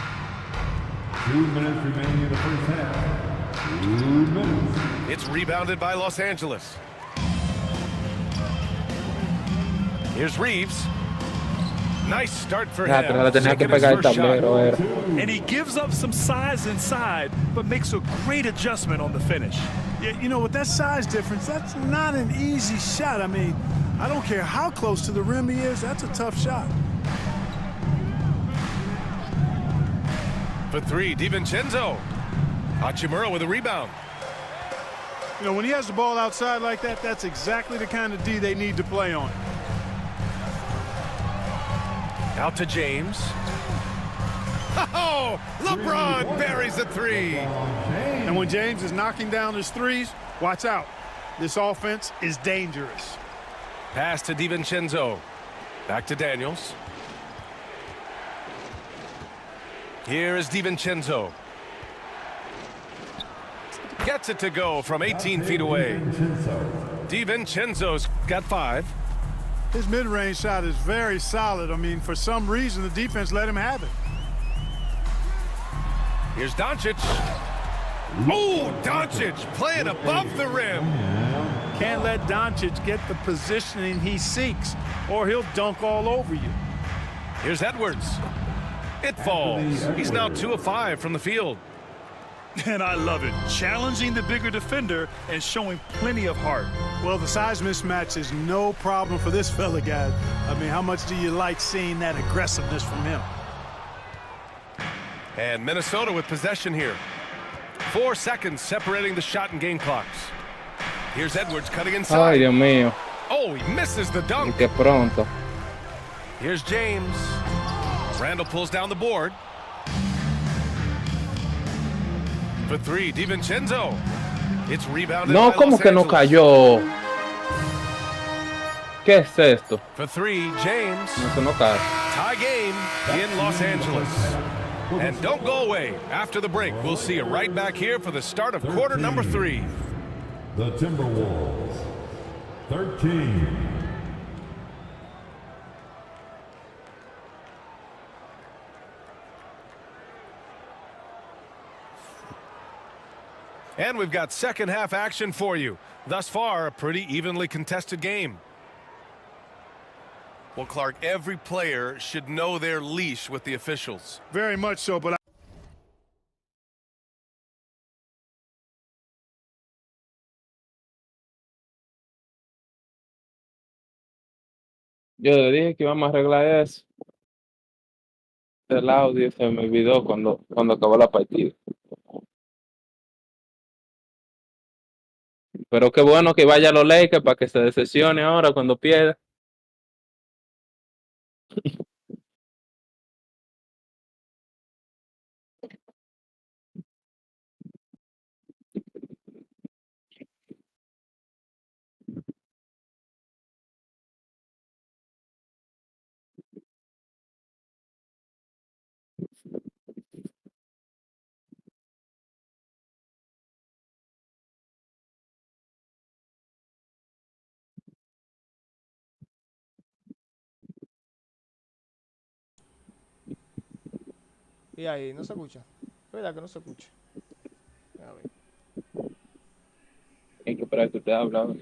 2 minutes remaining in the first half. 2 minutes. It's rebounded by Los Angeles. Here's Reeves. Nice start for him. And he gives up some size inside, but makes a great adjustment on the finish. Yeah, you know, with that size difference, that's not an easy shot. I mean, I don't care how close to the rim he is, that's a tough shot. For three, DiVincenzo. Hachimura with a rebound. You know, when he has the ball outside like that, that's exactly the kind of D they need to play on. Out to James. Oh, LeBron buries a three. And when James is knocking down his threes, watch out. This offense is dangerous. Pass to DiVincenzo. Back to Daniels. Here is DiVincenzo. Gets it to go from 18 feet away. DiVincenzo's got 5. His mid-range shot is very solid. I mean, for some reason, the defense let him have it. Here's Doncic. Oh, Doncic playing above the rim. Can't let Doncic get the positioning he seeks, or he'll dunk all over you. Here's Edwards. It falls. He's now 2 of 5 from the field. And I love it. Challenging the bigger defender and showing plenty of heart. Well, the size mismatch is no problem for this fella, guys. I mean, how much do you like seeing that aggressiveness from him? And Minnesota with possession here. 4 seconds separating the shot and game clocks. Here's Edwards cutting inside. Ay, Dios mío. Oh, he misses the dunk. Y que pronto. Here's James. Randall pulls down the board. For 3, DiVincenzo. It's rebounded No, by como Los que no Angeles. cayó. ¿Qué es esto? For 3, James. Eso no cae. Tie game in Los Angeles. And don't go away. After the break, we'll see you right back here for the start of quarter number 3. The Timberwolves, 13. And we've got second half action for you. Thus far, a pretty evenly contested game. Well, Clark, every player should know their leash with the officials. Very much so, but Yo le dije que íbamos a arreglar eso. El audio se me olvidó cuando acabó la partida. Pero qué bueno que vaya a los Lakers para que se decepcione ahora cuando pierda. Y ahí, no se escucha. Es verdad que no se escucha. A ver. Hay que esperar que usted hable.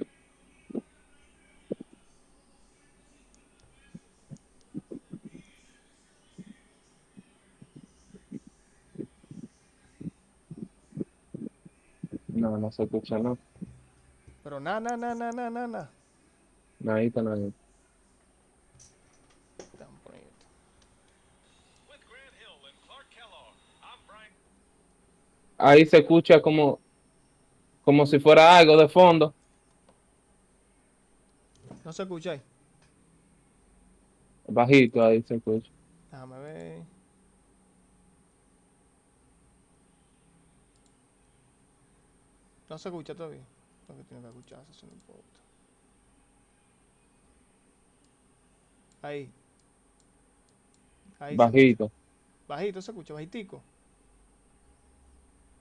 No, no se escucha, no. Pero na. Nadita. ahí se escucha como si fuera algo de fondo. No se escucha ahí. Bajito ahí se escucha. Déjame ver. No se escucha todavía. Porque tiene que escucharse, eso no importa. Ahí. Ahí Bajito. Bajito se escucha, bajitico.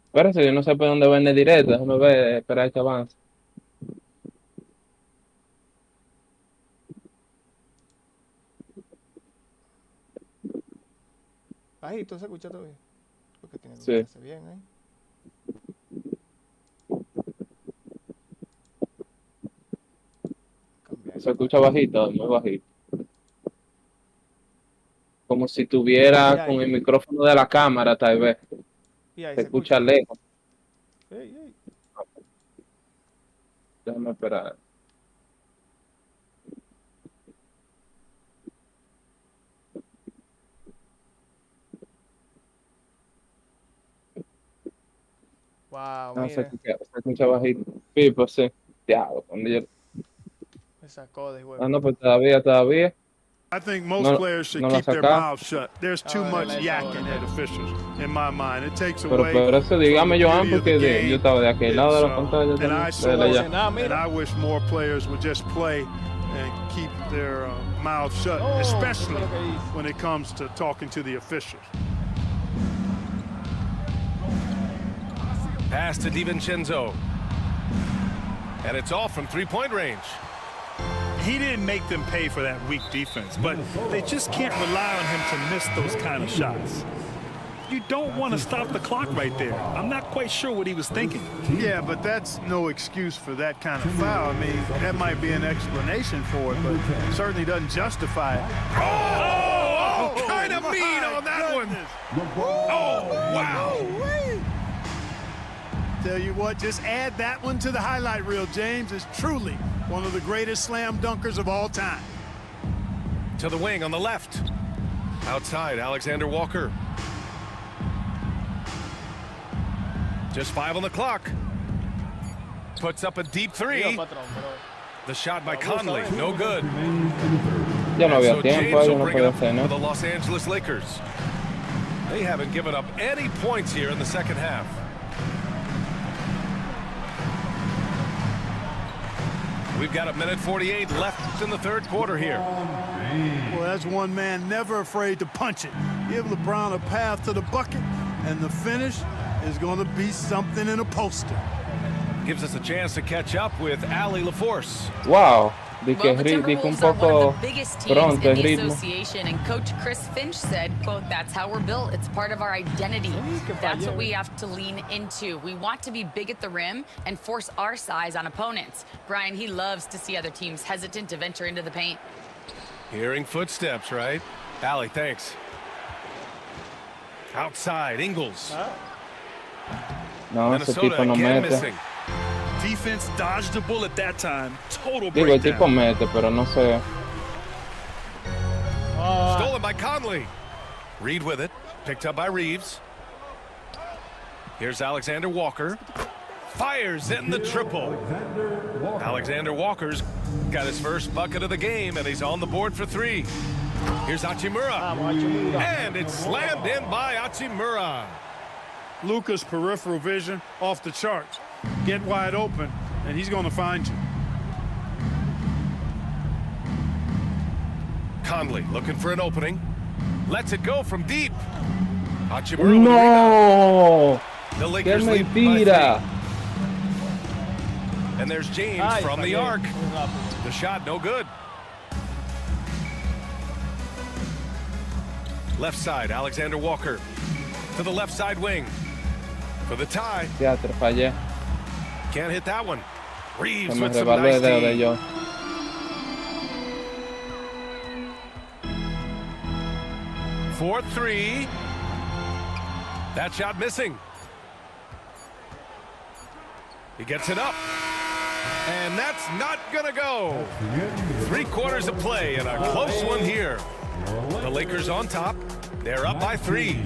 Espérate, yo no sé por dónde viene directo. Déjame ver, esperar que avance. Bajito se escucha todavía. Porque tiene que Sí. escucharse bien ahí. Se escucha bajito, muy bajito. Como si tuviera con el micrófono de la cámara, tal vez. Y ahí se escucha lejos. Ey. Déjame esperar. Wow, No, se mira. escucha bajito. Sí, pues sí. Diablo, cuando yo... Me sacó de juego. Ah, no, pues todavía. I think most players should keep their mouths shut. There's too much yakking at officials, in my mind. It takes away Pero eso dígame, Joan, porque yo estaba de aquel lado de la pantalla. And I wish more players would just play and keep their mouths shut, especially when it comes to talking to the officials. Pass to DiVincenzo. And it's off from three-point range. He didn't make them pay for that weak defense, but they just can't rely on him to miss those kind of shots. You don't want to stop the clock right there. I'm not quite sure what he was thinking. Yeah, but that's no excuse for that kind of foul. I mean, that might be an explanation for it, but it certainly doesn't justify it. Oh, kind of mean on that one. Oh, wow. Tell you what, just add that one to the highlight reel, James. It's truly one of the greatest slam dunkers of all time. To the wing on the left. Outside, Alexander Walker. Just 5 on the clock. Puts up a deep three. The shot by Conley, no good. Ya no había So tiempo, James yo will no bring it podía up hacer, ¿no? for the Los Angeles Lakers. They haven't given up any points here in the second half. We've got 1:48 left in the third quarter here. Well, that's one man never afraid to punch it. Give LeBron a path to the bucket, and the finish is going to be something in a poster. Gives us a chance to catch up with Allie LaForce. Wow. Di Well, the que un Timberwolves are one poco of the biggest teams pronto in el the ritmo. association, and Coach Chris Finch said, quote, "That's how we're built. It's part of our identity. That's what we have to lean into. We want to be big at the rim and force our size on opponents." Brian, he loves to see other teams hesitant to venture into the paint. Hearing footsteps, right? Allie, thanks. Outside, Ingles. No, ese Minnesota tipo no again mete. missing. Defense dodged the bullet that time. Total Digo, el tipo breakdown. mete, pero no sé. Stolen by Conley. Reed with it. Picked up by Reeves. Here's Alexander Walker. Fires in the triple. Alexander Walker's got his first bucket of the game, and he's on the board for 3. Here's Hachimura. And it's slammed in by Hachimura. Luka's peripheral vision off the charts. Get wide open, and he's going to find you. Conley looking for an opening. Lets it go from deep. Hachimura with a rebound. No. The Qué Lakers lead by mentira. 3. And there's James from the arc. The shot no good. Left side, Alexander Walker. To the left side wing. For the tie. Teatro, fallé. Can't hit that one. Se Reeves me with some rebaló nice el dedo de D. yo. For 3. That shot missing. He gets it up. And that's not gonna go. 3 quarters of play and a close one here. The Lakers on top. They're up by 3.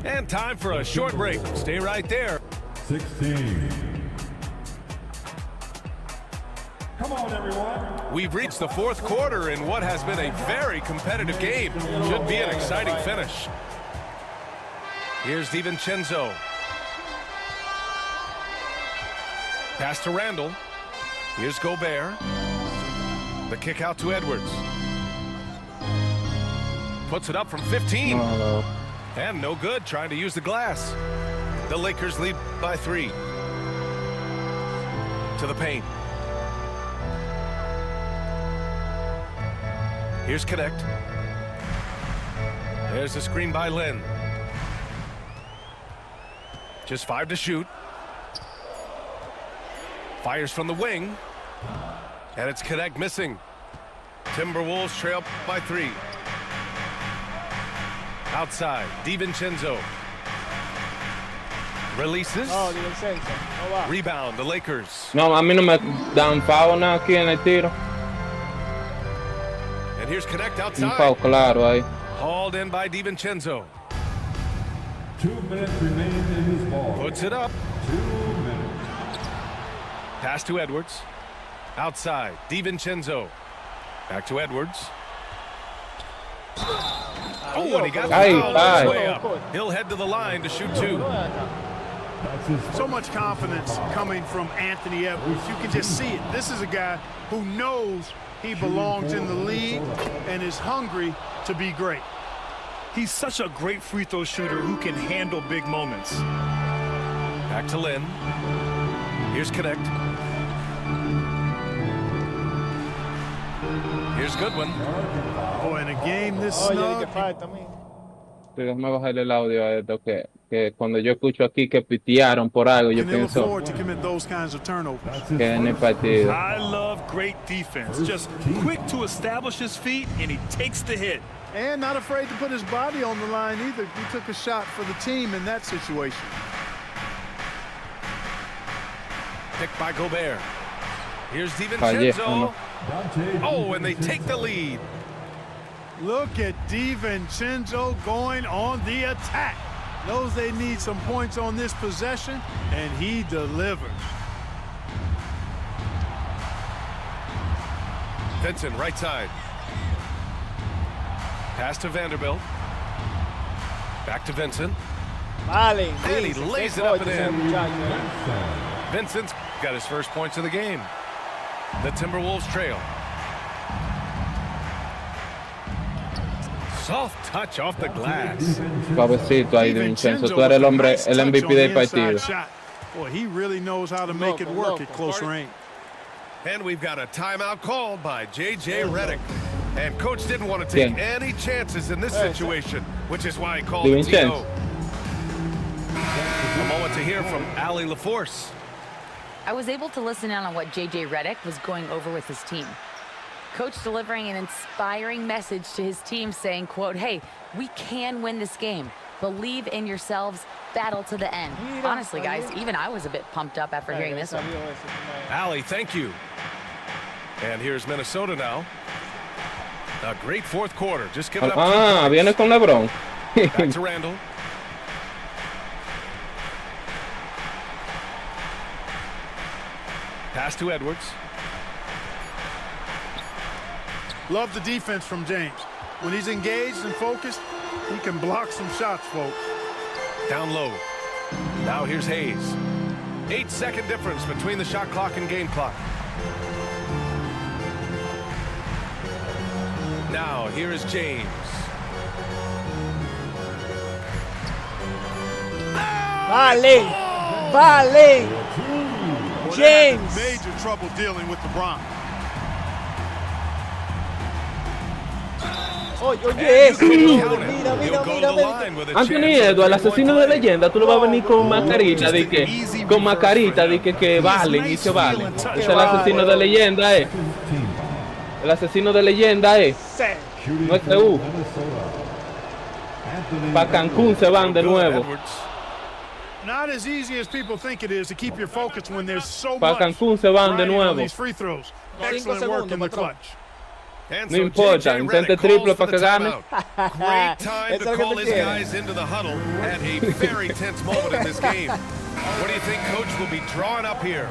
And time for a short break. Stay right there. 16. Come on, everyone. We've reached the fourth quarter in what has been a very competitive game. Should be an exciting finish. Here's DiVincenzo. Pass to Randall. Here's Gobert. The kick out to Edwards. Puts it up from 15. No. And no good, trying to use the glass. The Lakers lead by 3. To the paint. Here's Connect. There's the screen by Lynn. Just 5 to shoot. Fires from the wing. And it's Connect missing. Timberwolves trail by 3. Outside, DiVincenzo. Releases. Oh, DiVincenzo. Oh, wow. Rebound, the Lakers. No, a mí no me dan foul nada aquí en el tiro. And here's Connect Un outside. foul claro ahí. Hauled in by DiVincenzo. 2 minutes remaining in this ball. Puts it up. 2 minutes. Pass to Edwards. Outside, DiVincenzo. Back to Edwards. Oh, and he got the foul on his way up. He'll head to the line to shoot 2. So much confidence coming from Anthony Edwards. You can just see it. This is a guy who knows he belongs in the league and is hungry to be great. He's such a great free throw shooter who can handle big moments. Back to Lynn. Here's Connect. Here's Goodwin. Oh, in a game this snug. Déjame bajarle el audio a esto que cuando yo escucho aquí que pitearon por algo, yo pienso que en el partido. I love great defense. Just quick to establish his feet, and he takes the hit. And not afraid to put his body on the line either. He took a shot for the team in that situation. Picked by Gobert. Here's DiVincenzo. Oh, and they take the lead. Look at DiVincenzo going on the attack. Knows they need some points on this possession, and he delivers. Vincent, right side. Pass to Vanderbilt. Back to Vincent. And he lays it up and in. Vincent's got his first points of the game. The Timberwolves trail. Soft touch off the glass. Suavecito ahí, DiVincenzo. Tú eres el hombre, el MVP del partido. Boy, he really knows how to make it work at close range. And we've got a timeout called by J.J. Redick. And coach didn't want to take any chances in this situation, which is why he called the TO. A moment to hear from Allie LaForce. I was able to listen in on what J.J. Redick was going over with his team. Coach delivering an inspiring message to his team saying, quote, hey, we can win this game. Believe in yourselves. Battle to the end. Honestly, guys, even I was a bit pumped up after hearing this one. Allie, thank you. And here's Minnesota now. A great fourth quarter. Just give it up. Viene con LeBron. Back to Randall. Pass to Edwards. Love the defense from James. When he's engaged and focused, he can block some shots, folks. Down low. Now here's Hayes. 8-second difference between the shot clock and game clock. Now here is James. Vale. James. Major trouble dealing with LeBron. Oye, eso. Anthony Edwards, el asesino de leyenda, tú lo vas a venir con mascarita de que valen y que valen. Es el asesino de leyenda, El asesino de leyenda, No es Para Cancún se van de nuevo. Not as easy as people think it is to keep your focus when there's so Para much Cancún se van de nuevo. these free throws. Excellent work in the clutch. And No so importa, JJ intente Redick triple calls for para the que gane. timeout. Great time Eso to es lo call que his tú quieres. guys into the huddle at a very tense moment in this game. What do you think Coach will be drawing up here?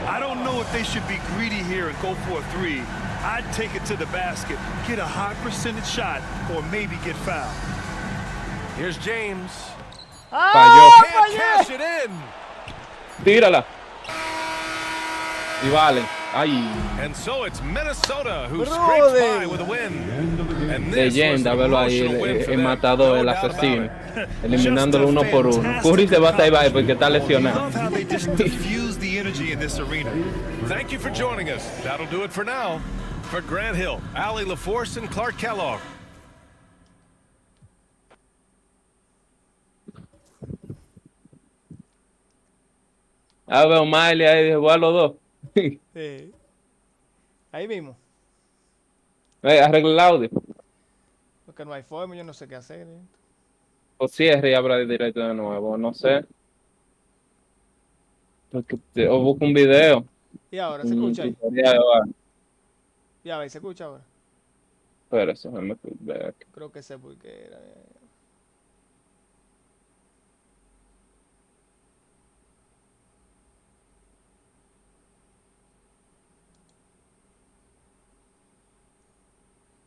I don't know if they should be greedy here and go for a three. I'd take it to the basket, get a high percentage shot, or maybe get fouled. Here's James. Falló. Can't cash it in. Tírala. Y vale. Ay. And so it's Minnesota who scrapes by with a win. And this was Leyenda, an verlo ahí, emotional win for el them. matador, el No doubt about asesino. it. Eliminándolo uno por uno. Curry se va a estar ahí porque está lesionado. Love how they just diffuse the energy in this arena. Thank you for joining us. That'll do it for now. For Grant Hill, Allie LaForce, and Clark Kellogg. A ver, Miley ahí dijo, a los dos. Sí. Ahí mismo. Arregla el audio. Porque no hay forma, yo no sé qué hacer. O cierre y abra directo de nuevo, no sé. O busca un video. Y ahora, ¿se escucha ahí? Ya ve, ¿se escucha ahora? Pero eso me ver. Creo que sé por qué era.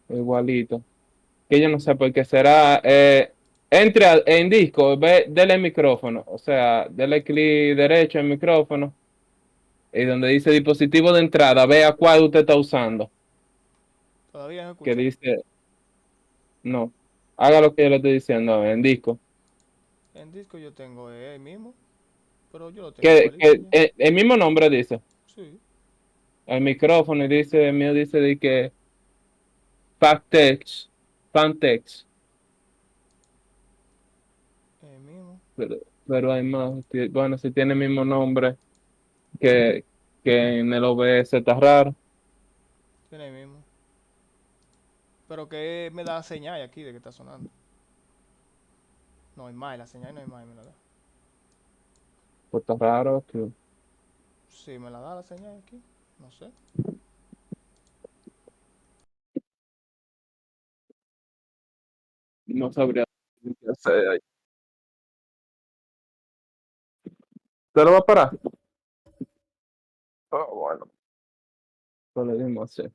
Igualito. Que yo no sé por qué será. Entre en disco, dele el micrófono. O sea, dele clic derecho al micrófono. Y donde dice dispositivo de entrada, vea cuál usted está usando. Todavía no escucha. Que dice. No. Haga lo que yo le estoy diciendo en disco. En disco yo tengo el mismo. Pero yo lo tengo. Que el mismo nombre dice. Sí. El micrófono y dice, el mío dice de que. Fantex. El mismo. Pero hay más. Bueno, si tiene el mismo nombre que en el OBS está raro. Tiene el mismo. Pero que me da señal aquí de que está sonando. No hay más, la señal no hay más, me la da. Pues está raro. Que... Sí, me la da la señal aquí. No sé. No sabría qué hacer ahí. ¿Usted lo va a parar? Oh, bueno. Lo le dimos así.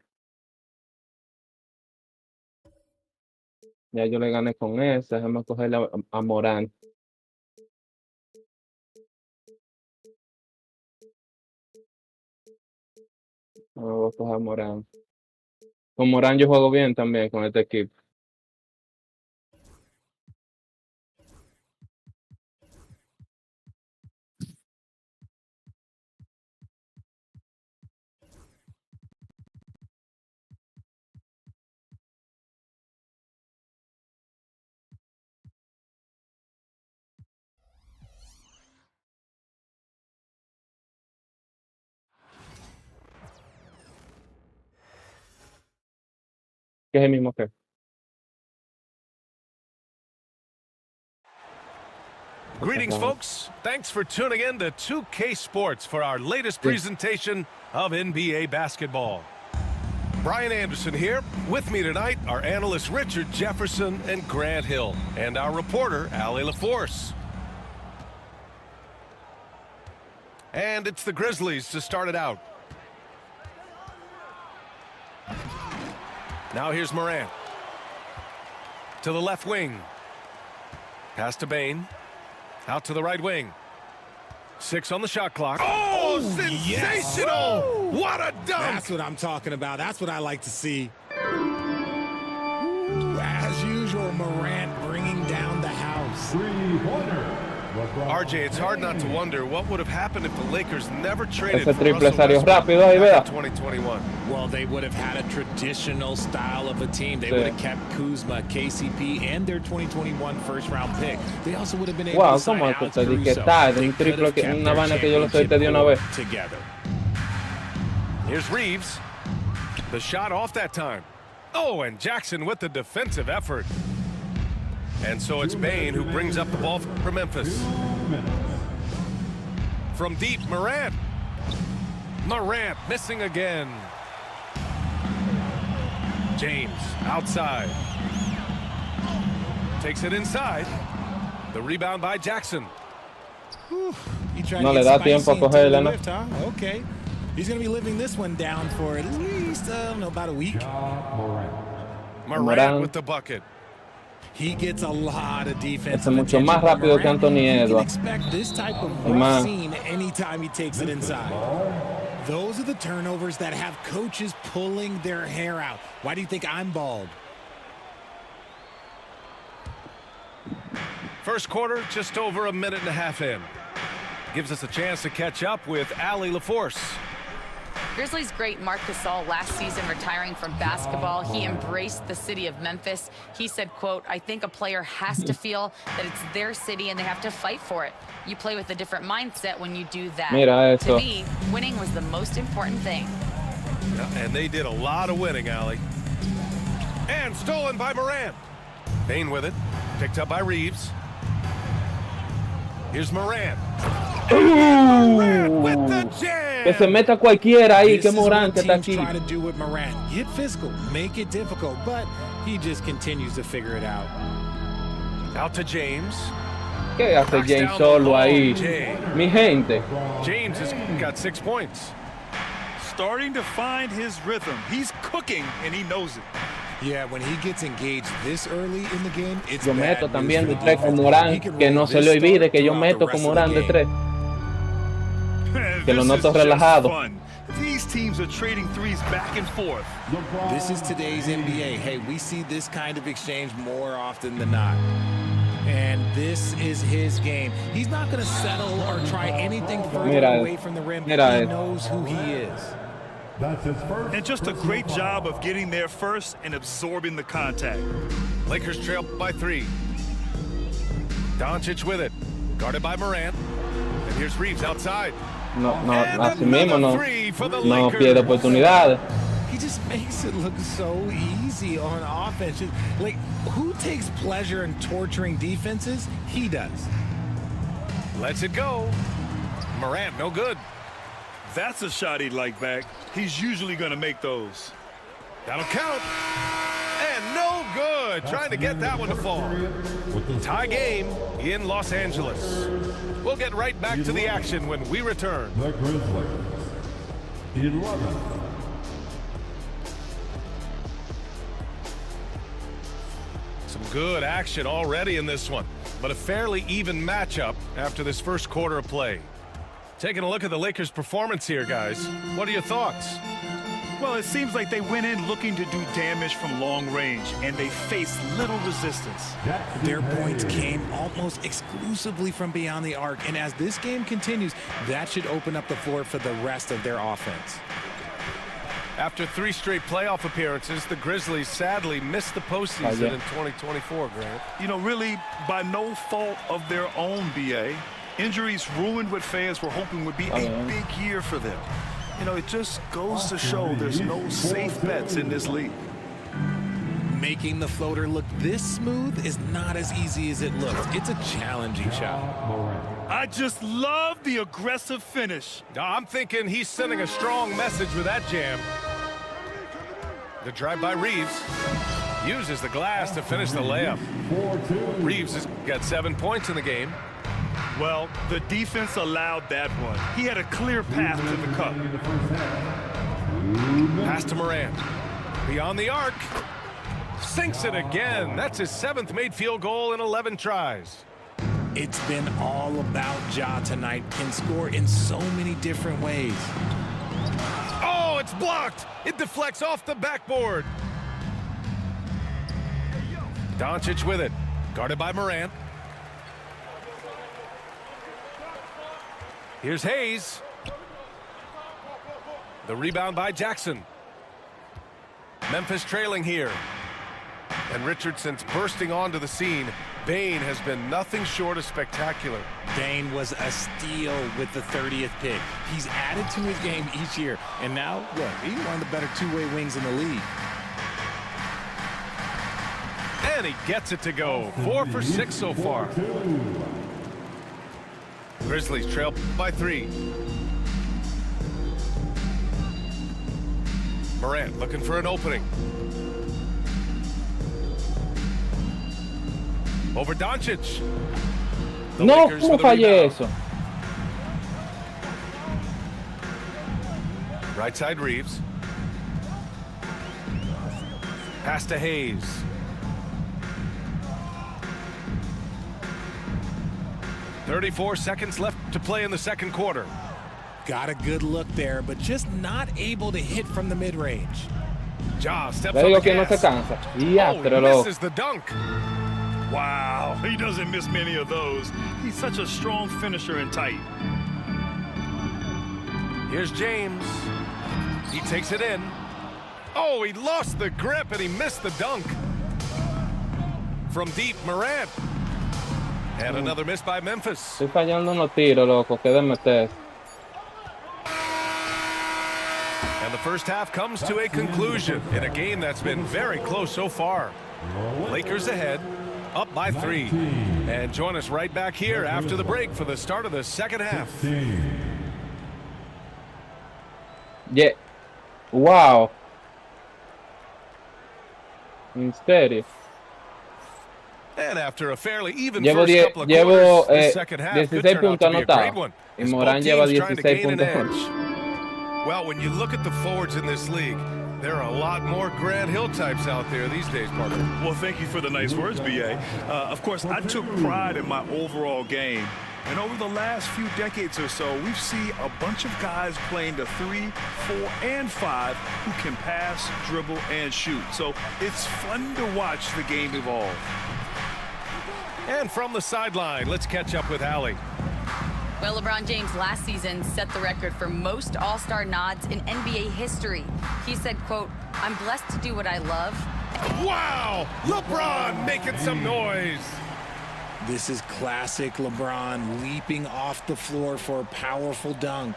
Ya yo le gané con esa. Déjame cogerle a Morán. No, voy a coger a Morán. Con Morán yo juego bien también con este equipo. ¿Qué es el mismo que? Greetings, folks. Thanks for tuning in to 2K Sports for our latest presentation of NBA basketball. Brian Anderson here. With me tonight are analysts Richard Jefferson and Grant Hill, and our reporter, Allie LaForce. And it's the Grizzlies to start it out. Now here's Morant. To the left wing. Pass to Bane. Out to the right wing. 6 on the shot clock. Oh, sensational! Yes. What a dunk! That's what I'm talking about. That's what I like to see. Ooh, as usual, Morant bringing down the house. Three-pointer. RJ, it's hard not to wonder what would have happened if the Lakers never traded Ese for triple Russell salió Westbrook rápido ahí, back vea. in 2021. Well, they would have had a traditional style of a team. They would have kept Kuzma, KCP, and their 2021 first-round pick. They also would have been able Wow, to sign ¿cómo Alex te di que Caruso. está? De They un could triple have que kept una their vaina que yo lo solté de una vez. together. Here's Reeves. The shot off that time. Oh, and Jackson with the defensive effort. And so it's Bane who brings up the ball for Memphis. From deep, Morant. Morant missing again. James outside. Takes it inside. The rebound by Jackson. No le da tiempo a cogerla, ¿no? Okay. He's going to be living this one down for at least, about a week. Morant with the bucket. He gets a lot of defense. Es mucho más rápido que Anthony Edwards. Expect this type of rough scene anytime he takes it inside. Those are the turnovers that have coaches pulling their hair out. Why do you think I'm bald? First quarter, just over a minute and a half in. Gives us a chance to catch up with Allie LaForce. Grizzlies great Marc Gasol last season retiring from basketball. He embraced the city of Memphis. He said, quote, I think a player has to feel that it's their city and they have to fight for it. You play with a different mindset when you do that. Mira eso. To me, winning was the most important thing. Yeah, and they did a lot of winning, Allie. And stolen by Morant. Bain with it. Picked up by Reeves. Here's Morant. Morant with the jam. Que se meta cualquiera ahí, que Morant que está aquí. Try to do with Morant. Get physical, make it difficult, but he just continues to figure it out. Out to James. ¿Qué hace James solo ahí? Mi gente. James has got 6 points. Starting to find his rhythm. He's cooking, and he knows it. Yeah, when he gets engaged this early in the game, it's yo meto también de tres con Morán, que no se le olvide que yo meto con Morán de tres. Que lo noto relajado. These teams are trading threes back and forth. This is today's NBA. Hey, we see this kind of exchange more often than not. And this is his game. He's not going to settle or try anything further away from the rim. He knows who he is. That's his first. And just a great job of getting there first and absorbing the contact. Lakers trail by 3. Doncic with it. Guarded by Morant. And here's Reeves outside. No, así mismo no pierde oportunidades. He just makes it look so easy on offense. Like, who takes pleasure in torturing defenses? He does. Lets it go. Morant, no good. That's a shot he'd like back. He's usually going to make those. That'll count. And no good. Trying to get that one to fall. Tie game in Los Angeles. We'll get right back to the action when we return. The Grizzlies. 11. Some good action already in this one, but a fairly even matchup after this first quarter of play. Taking a look at the Lakers' performance here, guys. What are your thoughts? Well, it seems like they went in looking to do damage from long range, and they faced little resistance. Their points came almost exclusively from beyond the arc, and as this game continues, that should open up the floor for the rest of their offense. After 3 straight playoff appearances, the Grizzlies sadly missed the postseason in 2024, Grant. You know, really by no fault of their own, BA. Injuries ruined what fans were hoping would be a big year for them. You know, it just goes to show there's no safe bets in this league. Making the floater look this smooth is not as easy as it looks. It's a challenging shot. I just love the aggressive finish. I'm thinking he's sending a strong message with that jam. The drive by Reeves. Uses the glass to finish the layup. Reeves has got 7 points in the game. Well, the defense allowed that one. He had a clear path to the cup. Pass to Morant. Beyond the arc. Sinks it again. That's his 7th made field goal in 11 tries. It's been all about Ja tonight. Can score in so many different ways. Oh, it's blocked. It deflects off the backboard. Doncic with it. Guarded by Morant. Here's Hayes. The rebound by Jackson. Memphis trailing here. And Richardson's bursting onto the scene. Bain has been nothing short of spectacular. Bain was a steal with the 30th pick. He's added to his game each year. And now, look, he's one of the better two-way wings in the league. And he gets it to go. 4 for 6 so far. Grizzlies trail by 3. Morant looking for an opening. Over Doncic. The No, Lakers ¿cómo with a fallé rebound. eso? Right side Reeves. Pass to Hayes. "34 seconds left to play in the second quarter." Got a good look there, but just not able to hit from the mid-range. Ja steps Le on the digo que no se gas. cansa. He misses the dunk. Wow, he doesn't miss many of those. He's such a strong finisher and tight. Here's James. He takes it in. Oh, he lost the grip and he missed the dunk. From deep, Morant. And another miss by Memphis. Estoy fallando unos tiros, loco. Que de meter. And the first half comes to a conclusion in a game that's been very close so far. Lakers ahead, up by 3. And join us right back here after the break for the start of the second half. Yeah. Wow. En serio. And after a fairly even Llevo, first couple of quarters, the second half could 16 turn out to puntos be a great anotados. one. Y as Morán both lleva teams trying to 16 gain an puntos. edge. Well, when you look at the forwards in this league, there are a lot more Grant Hill types out there these days, partner. Well, thank you for the nice words, B.A. Of course, I took pride in my overall game. And over the last few decades or so, we've seen a bunch of guys playing the 3, 4, and 5 who can pass, dribble, and shoot. So it's fun to watch the game evolve. And from the sideline, let's catch up with Allie. Well, LeBron James last season set the record for most All-Star nods in NBA history. He said, quote, "I'm blessed to do what I love." Wow! LeBron making some noise. This is classic LeBron leaping off the floor for a powerful dunk.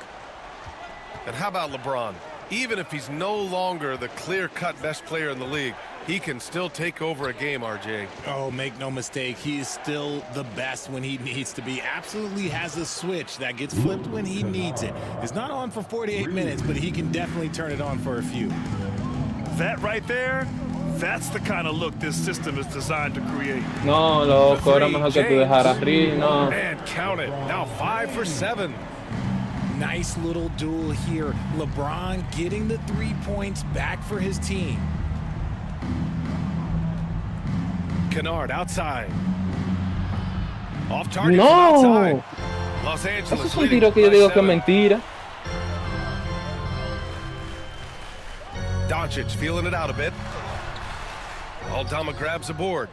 And how about LeBron? Even if he's no longer the clear-cut best player in the league, he can still take over a game, RJ. Oh, make no mistake, he is still the best when he needs to be. Absolutely has a switch that gets flipped when he needs it. It's not on for 48 minutes, but he can definitely turn it on for a few. That right there, that's the kind of look this system is designed to create. No, loco, era mejor que tú dejaras rir, no. And count it. Now 5 for 7. Nice little duel here. LeBron getting the 3 points back for his team. Kennard outside. Off target No. from outside. Los Eso Angeles es un leading tiro que yo by digo que es 7. mentira. Doncic feeling it out a bit. Aldama grabs a board.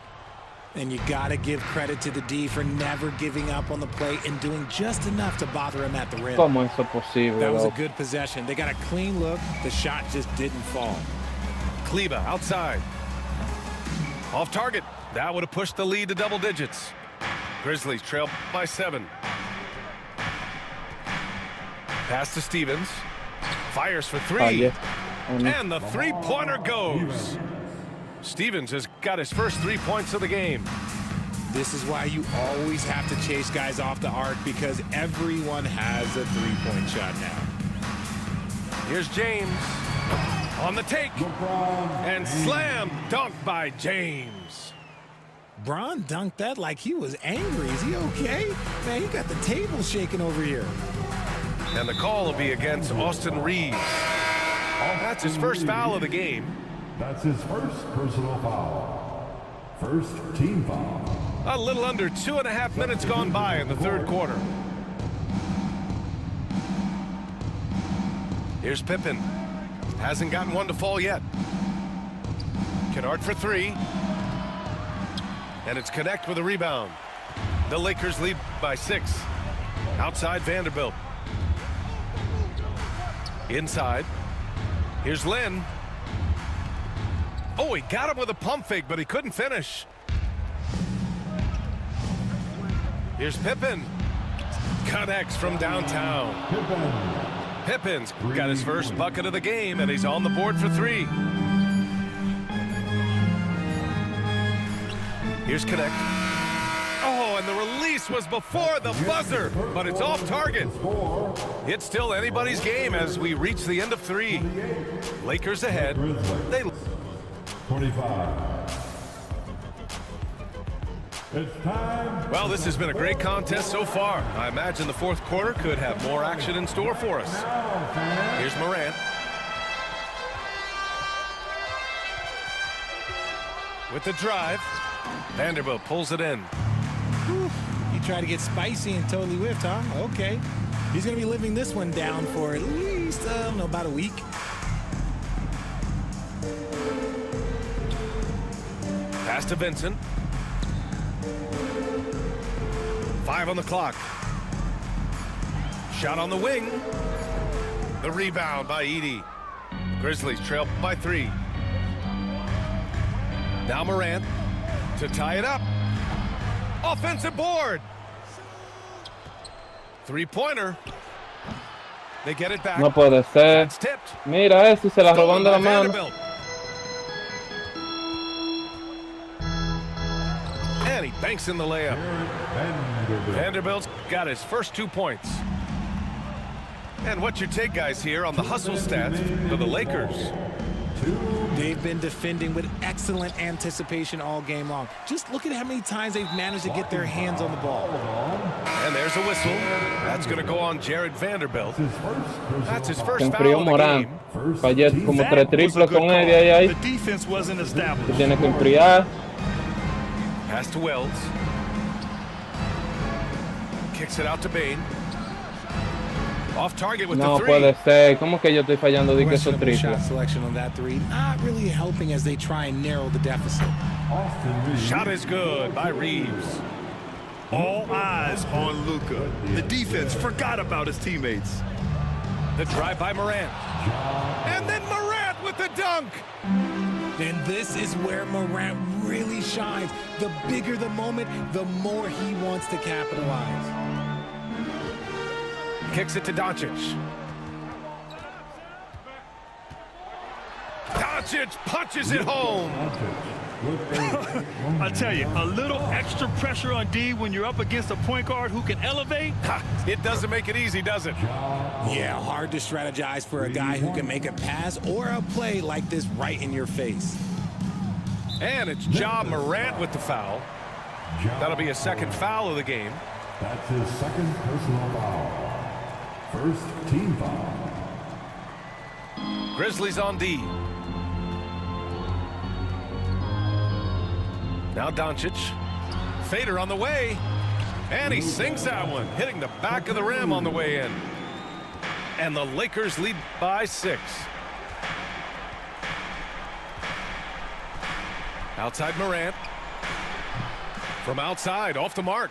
And you got to give credit to the D for never giving up on the plate and doing just enough to bother him at the rim. ¿Cómo eso es posible? That was a loco? good possession. They got a clean look. The shot just didn't fall. Kleba outside. Off target. That would have pushed the lead to double digits. Grizzlies trail by 7. Pass to Stevens. Fires for 3. Falle. And the three-pointer goes. Stevens has got his first 3 points of the game. This is why you always have to chase guys off the arc, because everyone has a three-point shot now. Here's James on the take. And slam dunk by James. Bron dunked that like he was angry. Is he okay? Man, he got the table shaking over here. And the call will be against Austin Reeves. That's his first foul of the game. That's his first personal foul. First team foul. A little under 2.5 minutes gone by in the third quarter. Here's Pippen. Hasn't gotten one to fall yet. Kennard for 3. And it's Connect with a rebound. The Lakers lead by 6. Outside Vanderbilt. Inside. Here's Lynn. Oh, he got him with a pump fake, but he couldn't finish. Here's Pippen. Connects from downtown. Pippen's got his first bucket of the game, and he's on the board for 3. Here's Connect. Oh, and the release was before the buzzer, but it's off target. It's still anybody's game as we reach the end of 3. Lakers ahead. They 25. Well, this has been a great contest so far. I imagine the fourth quarter could have more action in store for us. Here's Morant. With the drive, Vanderbilt pulls it in. Whew. He tried to get spicy and totally whiffed, huh? Okay. He's going to be living this one down for at least, I don't know, about a week. Pass to Vincent. 5 on the clock. Shot on the wing. The rebound by Edey. Grizzlies trail by 3. Now Morant to tie it up. Offensive board. 3-pointer. They get it back. No puede ser. Mira eso, se la roban de la mano. And he banks in the layup. Vanderbilt's got his first 2 points. And what's your take, guys, here on the hustle stats for the Lakers? They've been defending with excellent anticipation all game long. Just look at how many times they've managed to get their hands on the ball. And there's a whistle. That's going to go on Jared Vanderbilt. That's his first Se foul enfrió of the Morán. game. Fallé como 3 triples con él ahí. The defense wasn't established. Se tiene que enfriar. Pass to Wells. Kicks it out to Bain. Off target with No the 3. puede ser. ¿Cómo que yo estoy fallando de que esos Questionable shot triples? selection on that 3. Not really helping as they try and narrow the deficit. Shot is good by Reeves. All eyes on Luka. The defense forgot about his teammates. The drive by Morant. And then Morant with the dunk. And this is where Morant really shines. The bigger the moment, the more he wants to capitalize. Kicks it to Doncic. Doncic punches it home. I tell you, a little extra pressure on D when you're up against a point guard who can elevate. It doesn't make it easy, does it? Yeah, hard to strategize for a guy who can make a pass or a play like this right in your face. And it's Ja Morant with the foul. That'll be a second foul of the game. That's his second personal foul. First team foul. Grizzlies on D. Now Doncic. Fader on the way. And he sinks that one, hitting the back of the rim on the way in. And the Lakers lead by 6. Outside Morant. From outside, off the mark.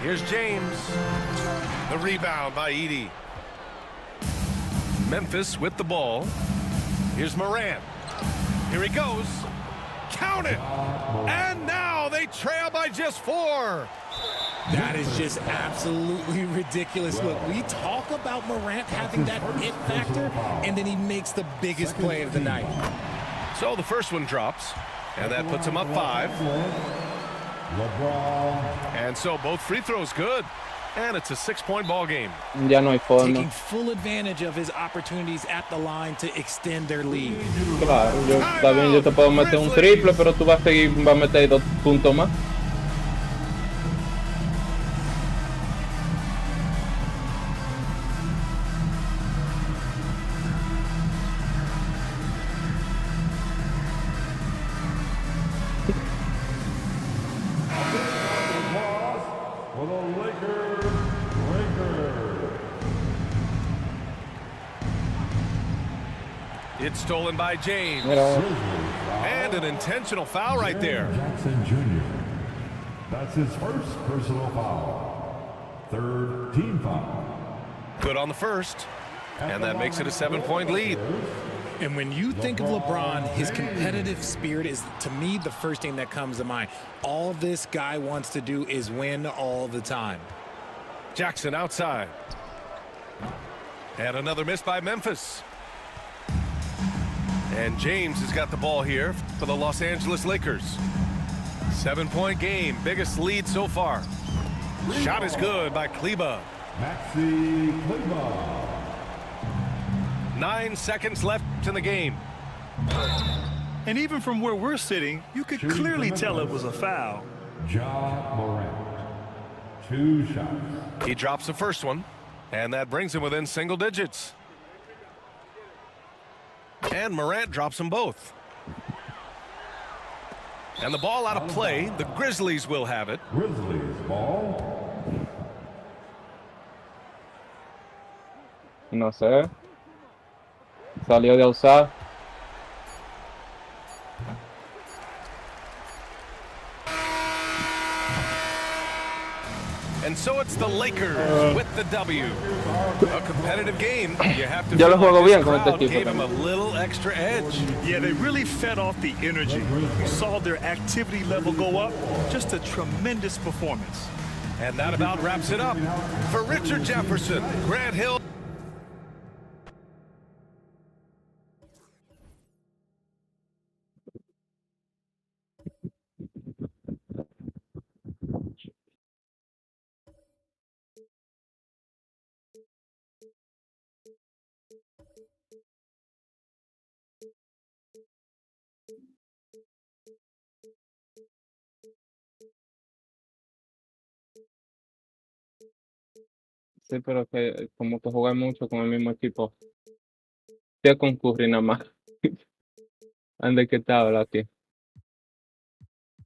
Here's James. The rebound by Edey. Memphis with the ball. Here's Morant. Here he goes. Count it. And now they trail by just 4. That is just absolutely ridiculous. Look, we talk about Morant having that it factor, and then he makes the biggest play of the night. So the first one drops, and that puts him up 5. And so both free throws good, and it's a 6-point ball game. Ya no hay forma. Taking full advantage of his opportunities at the line to extend their lead. Claro, está bien, yo te puedo meter un triple, pero tú vas a seguir, vas a meter 2 puntos más. For the Lakers. It's stolen by James. And an intentional foul right there. Jackson Jr. That's his first personal foul. Third team foul. Good on the first. And that makes it a 7-point lead. And when you think of LeBron, his competitive spirit is, to me, the first thing that comes to mind. All this guy wants to do is win all the time. Jackson outside. And another miss by Memphis. And James has got the ball here for the Los Angeles Lakers. 7-point game, biggest lead so far. Shot is good by Kleba. Maxi Kleba. 9 seconds left in the game. And even from where we're sitting, you could clearly tell it was a foul. Ja Morant. 2 shots. He drops the first one, and that brings him within single digits. And Morant drops them both. And the ball out of play. The Grizzlies will have it. Grizzlies ball. No sé. Salió de usar. And so it's the Lakers with the W. A competitive game. You have to Yo lo feel juego like bien this con este crowd equipo gave him a también. little extra edge. Yeah, they really fed off the energy. You saw their activity level go up. Just a tremendous performance. And that about wraps it up. For Richard Jefferson, Grant Hill. Sí, pero que como que jugué mucho con el mismo equipo. Sí, con Curry nada más. Ande que estaba aquí.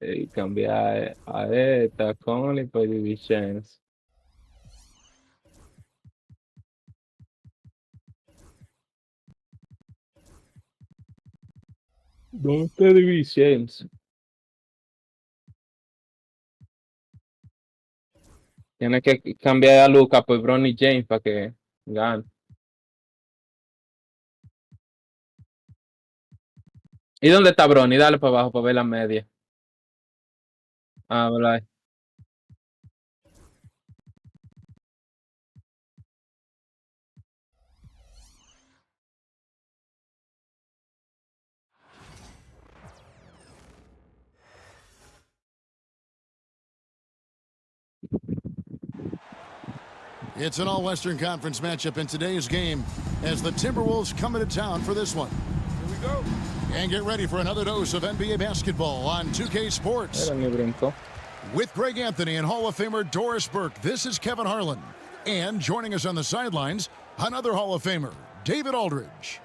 Y cambiar a esta con y pues divisiones. ¿Dónde está divisiones? Tiene que cambiar a Luka por Bron y James para que gane. ¿Y dónde está Bron? Y dale para abajo para ver la media. Ah, ¿verdad? It's an all-Western Conference matchup in today's game as the Timberwolves come into town for this one. Here we go. And get ready for another dose of NBA basketball on 2K Sports. Era mi brinco. With Greg Anthony and Hall of Famer Doris Burke, this is Kevin Harlan. And joining us on the sidelines, another Hall of Famer, David Aldridge.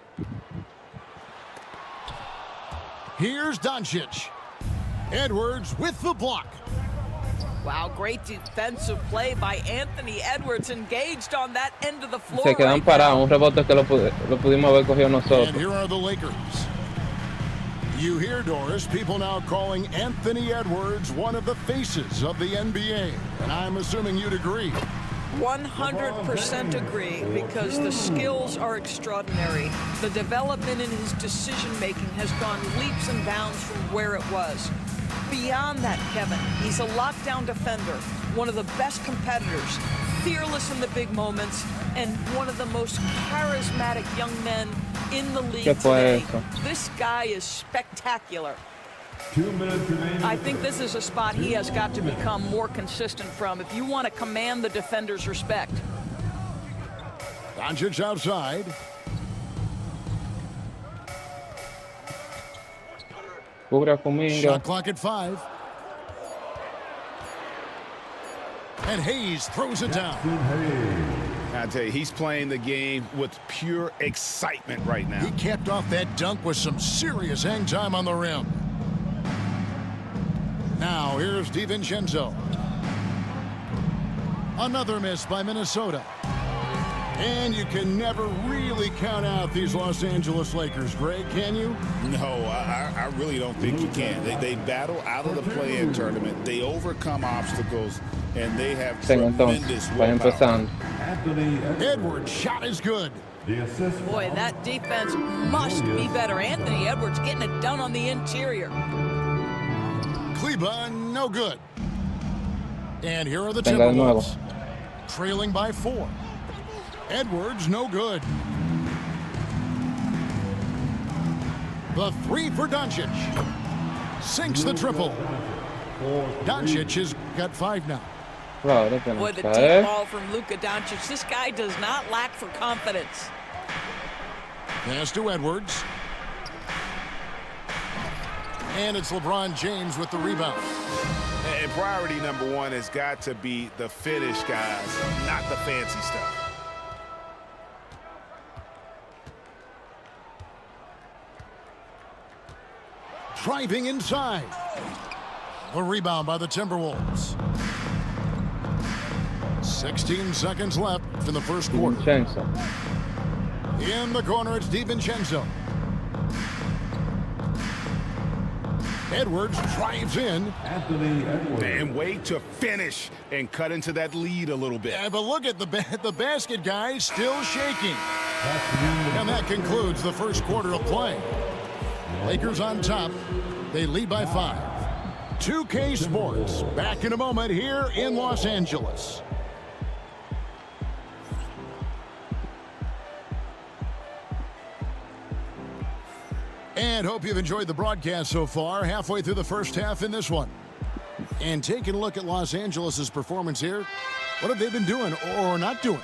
Here's Doncic. Edwards with the block. Wow, great defensive play by Anthony Edwards, engaged on that end of the floor. Se quedan parados, un rebote que lo pudimos haber cogido nosotros. And here are the Lakers. You hear, Doris, people now calling Anthony Edwards one of the faces of the NBA. And I'm assuming you'd agree. 100% agree, because the skills are extraordinary. The development in his decision-making has gone leaps and bounds from where it was. Beyond that, Kevin, he's a lockdown defender, one of the best competitors, fearless in the big moments, and one of the most charismatic young men in the league today. This guy is spectacular. 2 minutes remaining. I think this is a spot he has got to become more consistent from if you want to command the defender's respect. Doncic outside. Shot clock at 5. And Hayes throws it down. I tell you, he's playing the game with pure excitement right now. He capped off that dunk with some serious hang time on the rim. Now here's DiVincenzo. Another miss by Minnesota. And you can never really count out these Los Angeles Lakers, Greg, can you? No, I really don't think you can. They battle out of the play-in tournament. They overcome obstacles, and they have tremendous willpower. Edwards' shot is good. Boy, that defense must be better. Anthony Edwards getting it done on the interior. Kleba, no good. And here are the Timberwolves, trailing by 4. Edwards, no good. The 3 for Doncic. Sinks the triple. Doncic has got 5 now. Boy, the deep ball from Luka Doncic. This guy does not lack for confidence. Pass to Edwards. And it's LeBron James with the rebound. And priority number one has got to be the finish, guys, not the fancy stuff. Driving inside. The rebound by the Timberwolves. 16 seconds left in the first quarter. In the corner, it's DiVincenzo. Edwards drives in. And way to finish and cut into that lead a little bit. Yeah, but look at the basket, guys, still shaking. And that concludes the first quarter of play. Lakers on top. They lead by 5. 2K Sports back in a moment here in Los Angeles. And hope you've enjoyed the broadcast so far. Halfway through the first half in this one. And taking a look at Los Angeles' performance here. What have they been doing or not doing?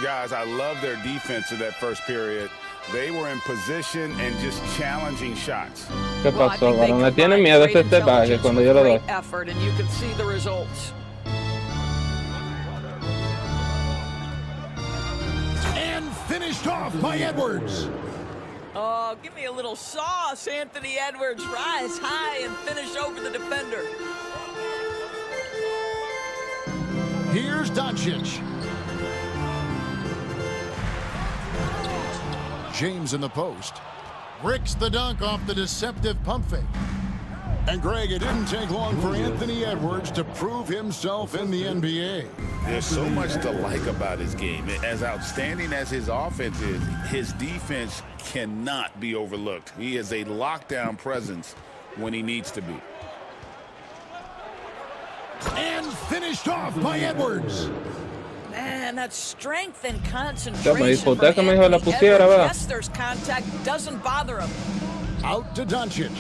Guys, I love their defense in that first period. They were in position and just challenging shots. ¿Qué pasó, Bron? Le tiene miedo a este baje cuando yo lo doy. Effort, and you can see the results. And finished off by Edwards. Oh, give me a little sauce, Anthony Edwards. Rise high and finish over the defender. Here's Doncic. James in the post. Bricks the dunk off the deceptive pump fake. And Greg, it didn't take long for Anthony Edwards to prove himself in the NBA. There's so much to like about his game. As outstanding as his offense is, his defense cannot be overlooked. He is a lockdown presence when he needs to be. And finished off by Edwards. Man, that's strength and concentration. Yes, there's contact. Doesn't bother him. Out to Doncic.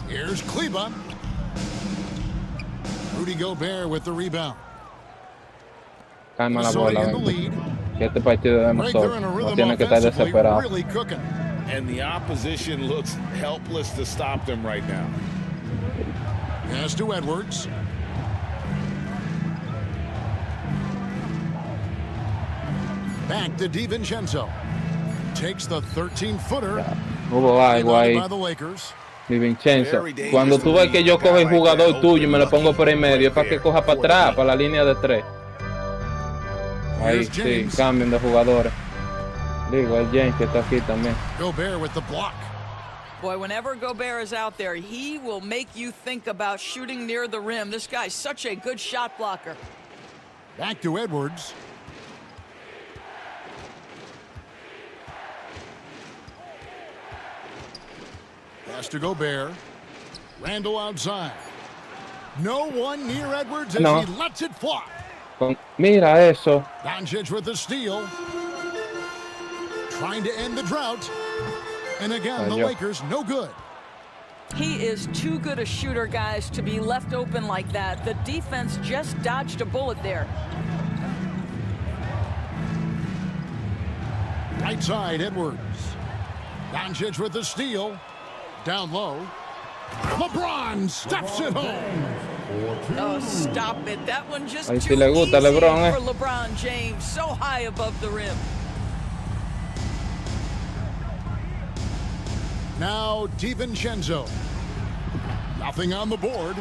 Here's Kleba. Rudy Gobert with the rebound. Calma la bola, que este partido debemos todo. No tiene que estar desesperado. And the opposition looks helpless to stop them right now. Pass to Edwards. Back to DiVincenzo. Takes the 13-footer. Hubo algo ahí. By the Lakers. DiVincenzo, cuando tú ves que yo cojo el jugador tuyo y me lo pongo por el medio, es para que coja para atrás, para la línea de 3. Ahí sí, cambian de jugadores. Digo, el James que está aquí también. Gobert with the block. Boy, whenever Gobert is out there, he will make you think about shooting near the rim. This guy's such a good shot blocker. Back to Edwards. Pass to Gobert. Randall outside. No one near Edwards as he lets it fly. Mira eso. Doncic with the steal. Trying to end the drought. And again, the Lakers no good. He is too good a shooter, guys, to be left open like that. The defense just dodged a bullet there. Right side, Edwards. Doncic with the steal. Down low. LeBron steps it home. Oh, stop it. That one just Ahí too sí le gusta easy LeBron, for LeBron James. So high above the rim. Now DiVincenzo. Nothing on the board.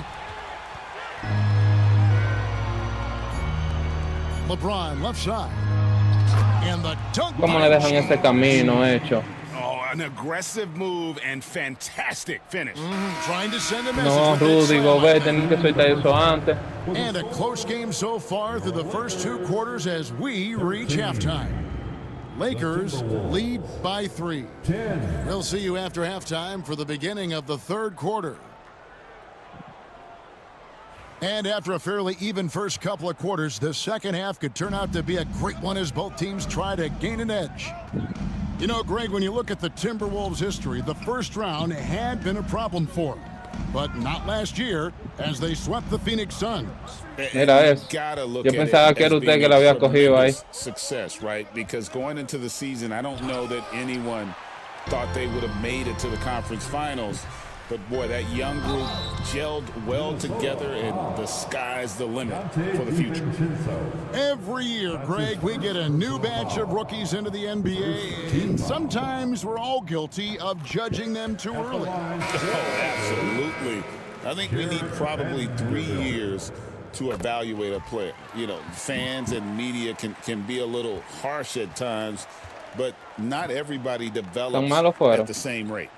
LeBron left side. And the dunk. ¿Cómo le dejan ese camino hecho? An aggressive move and fantastic finish. Trying to send a message. No, Rudy Gobert, tenés que soltar eso antes. And a close game so far through the first 2 quarters as we reach halftime. Lakers lead by 3. We'll see you after halftime for the beginning of the 3rd quarter. And after a fairly even first couple of quarters, the second half could turn out to be a great one as both teams try to gain an edge. You know, Greg, when you look at the Timberwolves' history, the first round had been a problem for them. But not last year, as they swept the Phoenix Suns. Mira eso. Yo pensaba que era usted que lo había cogido ahí. Success, right? Because going into the season, I don't know that anyone thought they would have made it to the conference finals. But boy, that young group gelled well together, and the sky's the limit for the future. Every year, Greg, we get a new batch of rookies into the NBA, and sometimes we're all guilty of judging them too early. Oh, absolutely. I think we need probably 3 years to evaluate a player. You know, fans and media can be a little harsh at times, but not everybody develops at the same rate.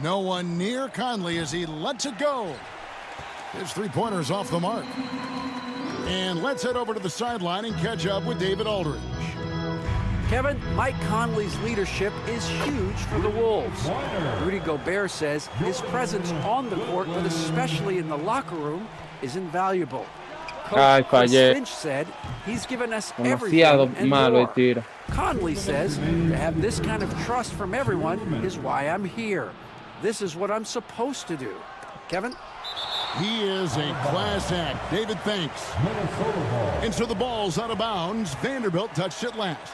No one near Conley as he lets it go. His three-pointer's off the mark. And let's head over to the sideline and catch up with David Aldridge. Kevin, Mike Conley's leadership is huge for the Wolves. Rudy Gobert says his presence on the court, but especially in the locker room, is invaluable. Coach Chris Finch said he's given us everything and more. Conley says to have this kind of trust from everyone is why I'm here. This is what I'm supposed to do. Kevin? He is a class act. David, thanks. And so the ball's out of bounds. Vanderbilt touched it last.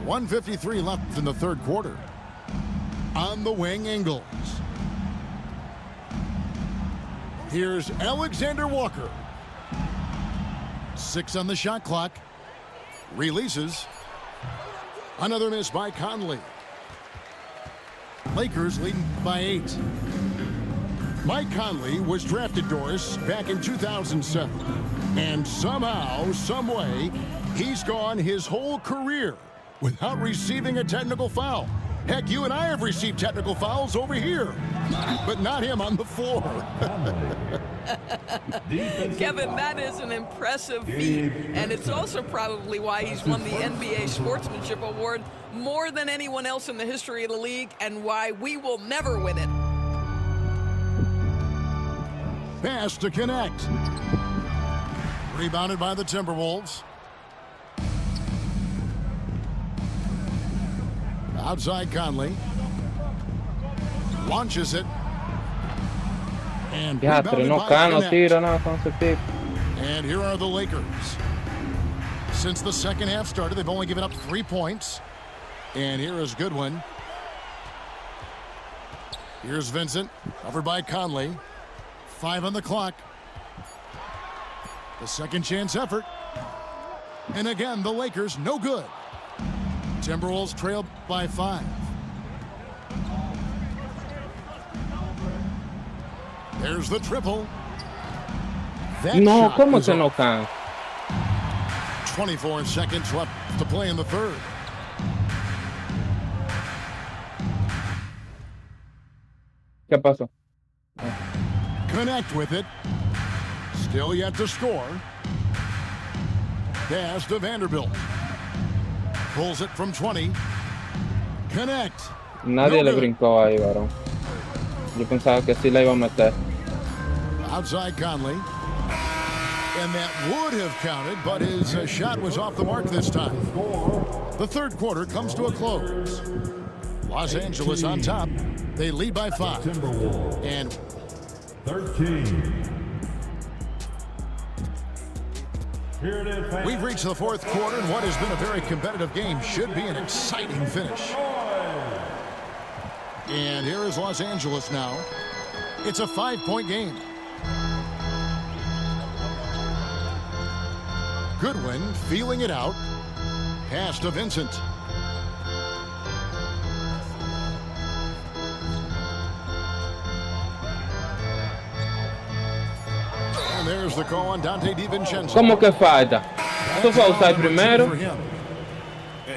.153 left in the third quarter. On the wing, Ingles. Here's Alexander Walker. 6 on the shot clock. Releases. Another miss by Conley. Lakers leading by 8. Mike Conley was drafted, Doris, back in 2007. And somehow, some way, he's gone his whole career without receiving a technical foul. Heck, you and I have received technical fouls over here, but not him on the floor. Kevin, that is an impressive feat, and it's also probably why he's won the NBA Sportsmanship Award more than anyone else in the history of the league, and why we will never win it. Pass to connect. Rebounded by the Timberwolves. Outside Conley. Launches it. And and here are the Lakers. Since the second half started, they've only given up 3 points. And here is Goodwin. Here's Vincent, covered by Conley. 5 on the clock. The second chance effort. And again, the Lakers no good. Timberwolves trailed by 5. There's the triple. No, ¿cómo se no can? 24 seconds left to play in the third. ¿Qué pasó? Connect with it. Still yet to score. Pass to Vanderbilt. Pulls it from 20. Connect. Nadie le brincó ahí, varón. Yo pensaba que sí la iba a meter. Outside Conley. And that would have counted, but his shot was off the mark this time. The third quarter comes to a close. Los Angeles on top. They lead by 5. And 13. We've reached the fourth quarter, and what has been a very competitive game should be an exciting finish. And here is Los Angeles now. It's a 5-point game. Goodwin feeling it out. Pass to Vincent. And there's the call on Dante DiVincenzo. ¿Cómo que falta? Eso fue outside primero.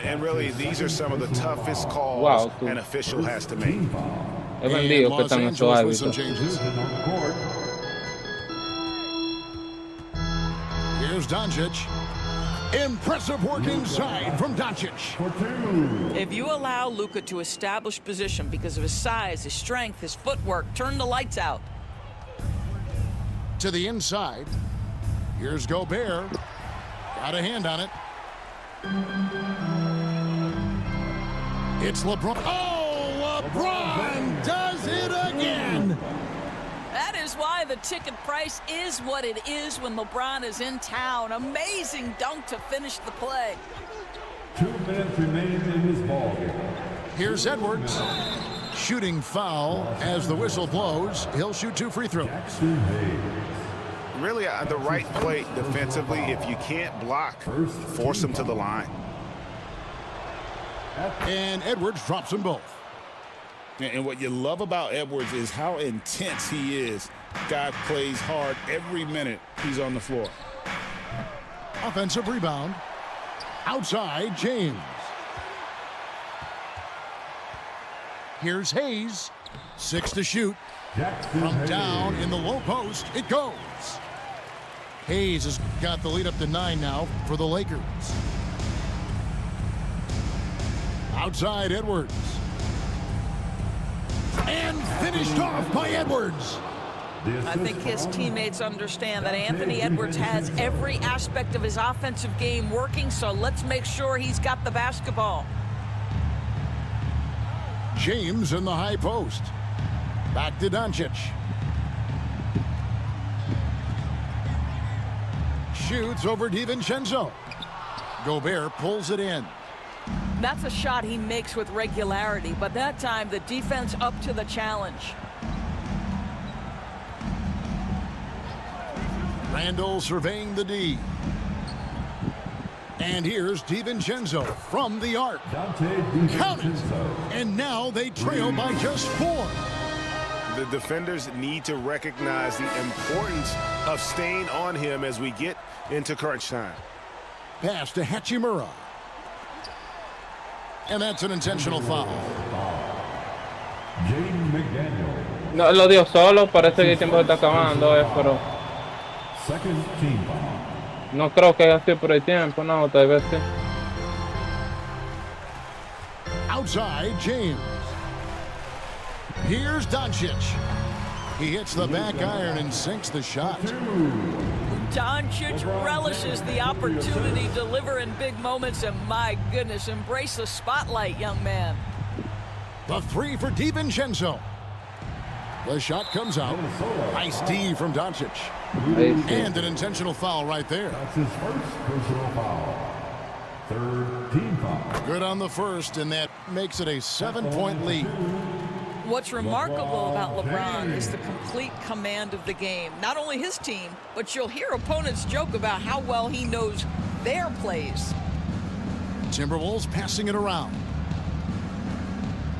And really, these are some of the toughest calls an official has to make. Es vendido que están esos árbitros. Here's Doncic. Impressive work inside from Doncic. If you allow Luka to establish position because of his size, his strength, his footwork, turn the lights out. To the inside. Here's Gobert. Got a hand on it. It's LeBron. Oh, LeBron does it again. is why the ticket price is what it is when LeBron is in town. Amazing dunk to finish the play. 2 minutes remain in this ball game. Here's Edwards. Shooting foul as the whistle blows. He'll shoot 2 free throws. Really, the right play defensively. If you can't block, force them to the line. And Edwards drops them both. And what you love about Edwards is how intense he is. Guy plays hard every minute he's on the floor. Offensive rebound. Outside, James. Here's Hayes. 6 to shoot. From down in the low post, it goes. Hayes has got the lead up to 9 now for the Lakers. Outside, Edwards. And finished off by Edwards. I think his teammates understand that Anthony Edwards has every aspect of his offensive game working, so let's make sure he's got the basketball. James in the high post. Back to Doncic. Shoots over DiVincenzo. Gobert pulls it in. That's a shot he makes with regularity, but that time the defense up to the challenge. Randall surveying the D. And here's DiVincenzo from the arc. Count it. And now they trail by just 4. The defenders need to recognize the importance of staying on him as we get into crunch time. Pass to Hachimura. And that's an intentional foul. James McDaniel. No, lo dio solo, parece que el tiempo se está acabando, pero Second team foul. no creo que haya sido por el tiempo, no, tal vez sí. Outside, James. Here's Doncic. He hits the back iron and sinks the shot. Doncic relishes the opportunity to deliver in big moments, and my goodness, embrace the spotlight, young man. The 3 for DiVincenzo. The shot comes out. Nice D from Doncic. And an intentional foul right there. That's his first personal foul. Third team foul. Good on the first, and that makes it a 7-point lead. What's remarkable about LeBron is the complete command of the game. Not only his team, but you'll hear opponents joke about how well he knows their plays. Timberwolves passing it around.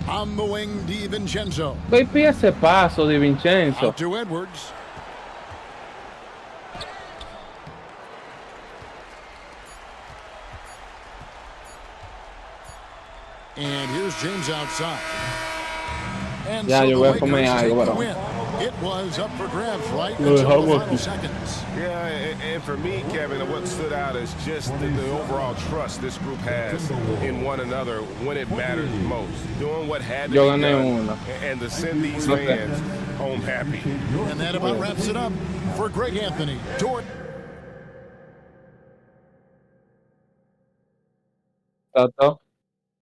On the wing, DiVincenzo. Ve y pide ese paso, DiVincenzo. Out to Edwards. And here's James outside. And Ya, so yo the voy a Lakers comer take algo, the pero win. It was up for grabs right Lo until the dejamos final aquí. seconds. Yeah, and for me, Kevin, what stood out is just the overall trust this group has in one another when it matters most. Doing what had to be done and to send these fans home happy. And that about wraps it up for Greg Anthony. Tato.